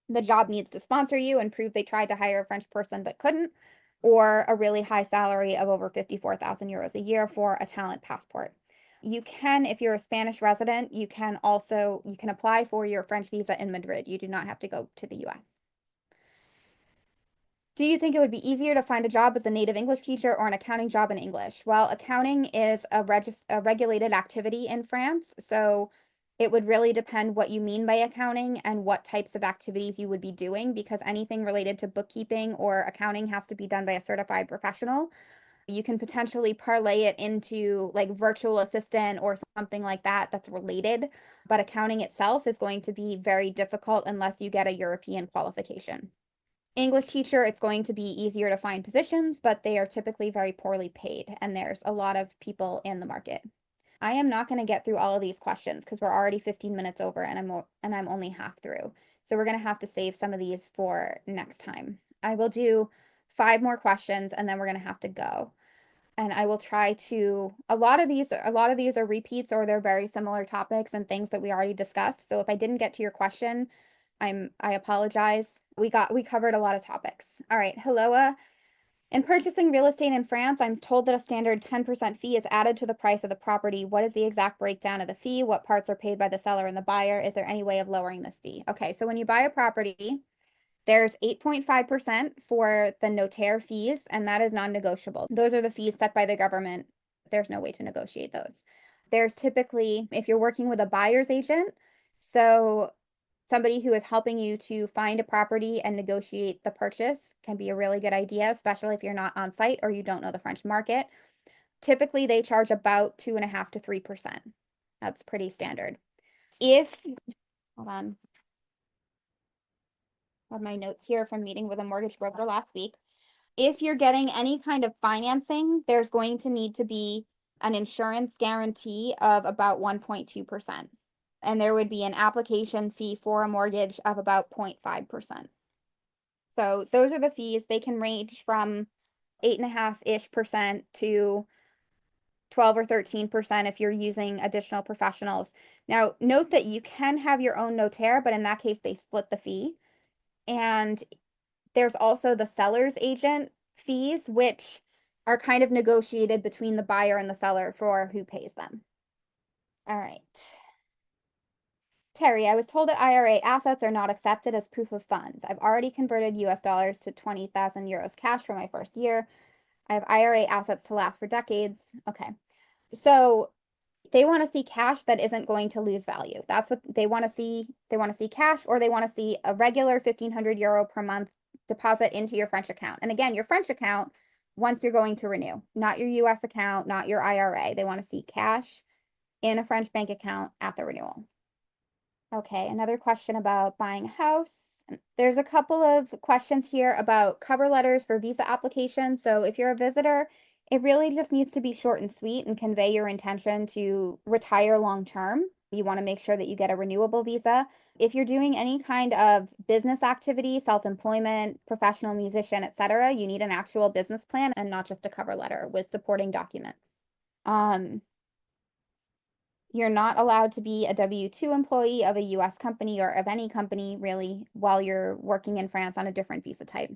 the job needs to sponsor you and prove they tried to hire a French person but couldn't, or a really high salary of over 54,000 euros a year for a talent passport. You can, if you're a Spanish resident, you can apply for your French visa in Madrid. You do not have to go to the US. Do you think it would be easier to find a job as a native English teacher or an accounting job in English? Well, accounting is a regulated activity in France, so it would really depend what you mean by accounting and what types of activities you would be doing, because anything related to bookkeeping or accounting has to be done by a certified professional. You can potentially parlay it into like virtual assistant or something like that that's related, but accounting itself is going to be very difficult unless you get a European qualification. English teacher, it's going to be easier to find positions, but they are typically very poorly paid, and there's a lot of people in the market. I am not going to get through all of these questions because we're already 15 minutes over and I'm only half through. So we're going to have to save some of these for next time. I will do 5 more questions and then we're going to have to go. And I will try to a lot of these are repeats or they're very similar topics and things that we already discussed. So if I didn't get to your question, I apologize. We covered a lot of topics. All right, Helloa. In purchasing real estate in France, I'm told that a standard 10% fee is added to the price of the property. What is the exact breakdown of the fee? What parts are paid by the seller and the buyer? Is there any way of lowering this fee? Okay, so when you buy a property, there's 8.5% for the notaire fees, and that is non-negotiable. Those are the fees set by the government. There's no way to negotiate those. There's typically, if you're working with a buyer's agent, so somebody who is helping you to find a property and negotiate the purchase can be a really good idea, especially if you're not on site or you don't know the French market. Typically, they charge about 2.5 to 3%. That's pretty standard. Hold on, I have my notes here from meeting with a mortgage broker last week. If you're getting any kind of financing, there's going to need to be an insurance guarantee of about 1.2%. And there would be an application fee for a mortgage of about 0.5%. So those are the fees. They can range from 8.5-ish% to 12 or 13% if you're using additional professionals. Now, note that you can have your own notaire, but in that case, they split the fee. And there's also the seller's agent fees, which are kind of negotiated between the buyer and the seller for who pays them. All right. Terry, I was told that IRA assets are not accepted as proof of funds. I've already converted US dollars to 20,000 euros cash for my first year. I have IRA assets to last for decades. Okay. So They want to see cash that isn't going to lose value. That's what they want to see. They want to see cash, or they want to see a regular 1,500 euro per month deposit into your French account. And again, your French account, once you're going to renew, not your US account, not your IRA. They want to see cash in a French bank account at the renewal. Okay, another question about buying a house. There's a couple of questions here about cover letters for visa applications. So if you're a visitor, it really just needs to be short and sweet and convey your intention to retire long term. You want to make sure that you get a renewable visa. If you're doing any kind of business activity, self-employment, professional musician, etc., you need an actual business plan and not just a cover letter with supporting documents. You're not allowed to be a W-2 employee of a US company or of any company really while you're working in France on a different visa type.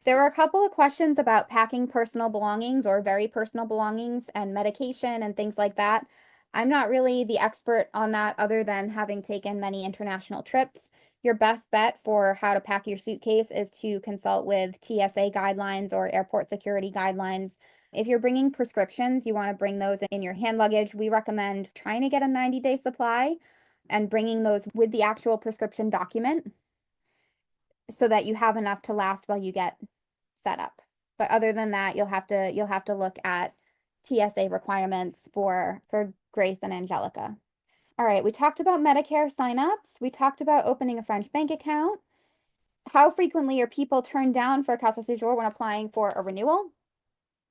There were a couple of questions about packing personal belongings or very personal belongings and medication and things like that. I'm not really the expert on that other than having taken many international trips. Your best bet for how to pack your suitcase is to consult with TSA guidelines or airport security guidelines. If you're bringing prescriptions, you want to bring those in your hand luggage. We recommend trying to get a 90-day supply and bringing those with the actual prescription document so that you have enough to last while you get set up. But other than that, you'll have to look at TSA requirements for Grace and Angelica. All right, we talked about Medicare signups. We talked about opening a French bank account. How frequently are people turned down for a carte de séjour when applying for a renewal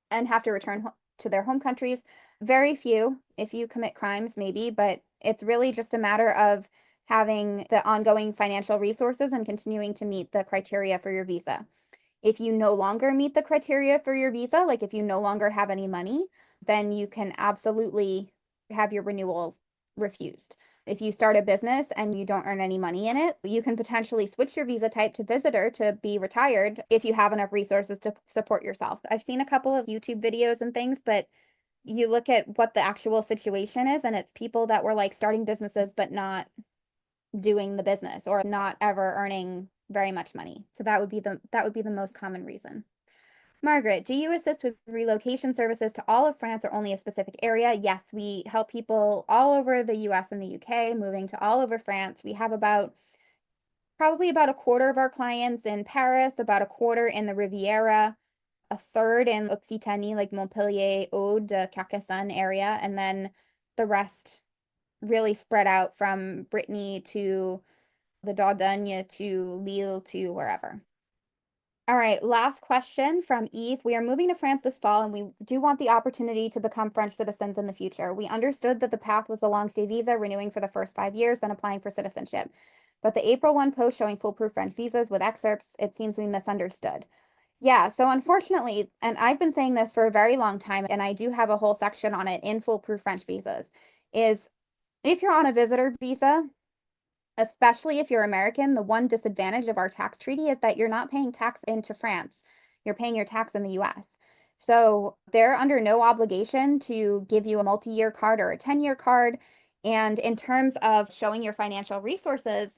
and have to return to their home countries? Very few. If you commit crimes, maybe, but it's really just a matter of having the ongoing financial resources and continuing to meet the criteria for your visa. If you no longer meet the criteria for your visa, like if you no longer have any money, then you can absolutely have your renewal refused. If you start a business and you don't earn any money in it, you can potentially switch your visa type to visitor to be retired if you have enough resources to support yourself. I've seen a couple of YouTube videos and things, but you look at what the actual situation is, and it's people that were like starting businesses but not doing the business or not ever earning very much money. So that would be the most common reason. Margaret, do you assist with relocation services to all of France or only a specific area? Yes, we help people all over the US and the UK moving to all over France. We have probably about a quarter of our clients in Paris, about a quarter in the Riviera, a third in Occitanie, like Montpellier, Aude, Carcassonne area, and then the rest really spread out from Brittany to the Dordogne to Lille to wherever. All right, last question from Eve. We are moving to France this fall and we do want the opportunity to become French citizens in the future. We understood that the path was a long stay visa, renewing for the first 5 years, then applying for citizenship. But the April 1 post showing foolproof French visas with excerpts, it seems we misunderstood. Yeah, so unfortunately, and I've been saying this for a very long time, and I do have a whole section on it in Foolproof French Visas, is if you're on a visitor visa, especially if you're American, the one disadvantage of our tax treaty is that you're not paying tax into France. You're paying your tax in the US. So they're under no obligation to give you a multi-year card or a 10-year card. And in terms of showing your financial resources,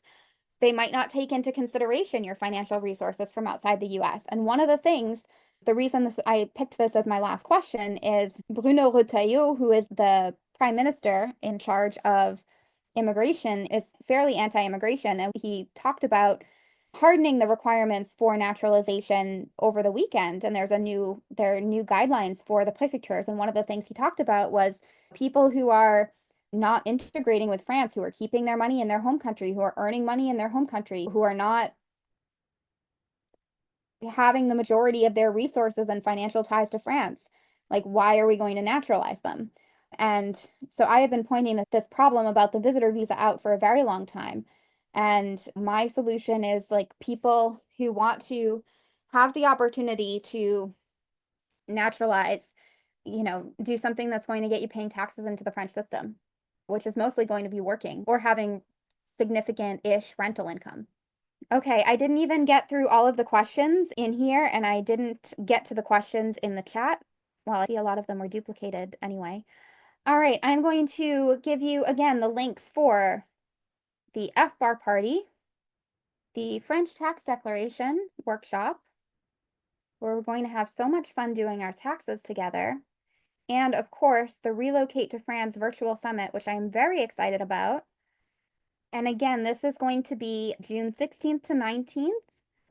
they might not take into consideration your financial resources from outside the US. And one of the things, the reason I picked this as my last question is Bruno Retailleau, who is the prime minister in charge of immigration, is fairly anti-immigration. And he talked about hardening the requirements for naturalization over the weekend. And there are new guidelines for the prefectures. And one of the things he talked about was people who are not integrating with France, who are keeping their money in their home country, who are earning money in their home country, who are not having the majority of their resources and financial ties to France. Like, why are we going to naturalize them? And so I have been pointing this problem about the visitor visa out for a very long time. And my solution is like people who want to have the opportunity to naturalize, do something that's going to get you paying taxes into the French system, which is mostly going to be working or having significant-ish rental income. Okay, I didn't even get through all of the questions in here, and I didn't get to the questions in the chat. Well, I see a lot of them were duplicated anyway. All right, I'm going to give you again the links for the F-bar party, the French tax declaration workshop, where we're going to have so much fun doing our taxes together, and of course, the Relocate to France virtual summit, which I'm very excited about. And again, this is going to be June 16th to 19th,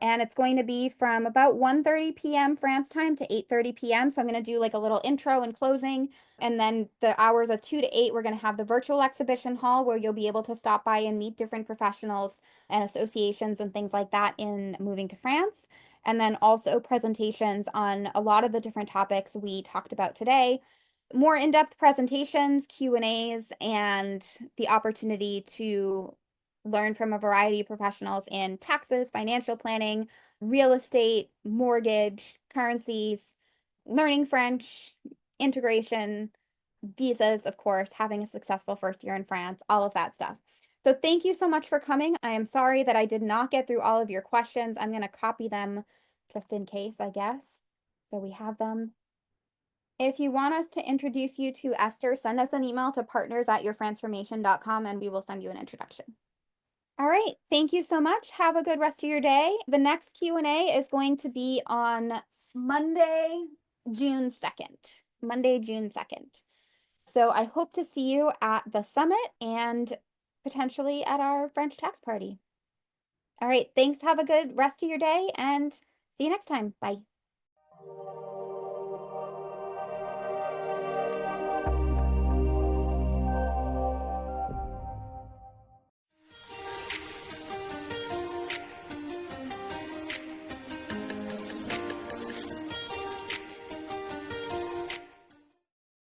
and it's going to be from about 1:30 p.m. France time to 8:30 p.m. So I'm going to do like a little intro and closing, and then the hours of 2 to 8, we're going to have the virtual exhibition hall where you'll be able to stop by and meet different professionals and associations and things like that in moving to France. And then also presentations on a lot of the different topics we talked about today, more in-depth presentations, Q&As, and the opportunity to learn from a variety of professionals in taxes, financial planning, real estate, mortgage, currencies, learning French, integration, visas, of course, having a successful first year in France, all of that stuff. So thank you so much for coming. I am sorry that I did not get through all of your questions. I'm going to copy them just in case, I guess. So we have them. If you want us to introduce you to Esther, send us an email to partners@yourtransformation.com and we will send you an introduction. All right, thank you so much. Have a good rest of your day. The next Q&A is going to be on Monday, June 2nd. Monday, June 2nd. So I hope to see you at the summit and potentially at our French tax party. All right, thanks. Have a good rest of your day and see you next time. Bye.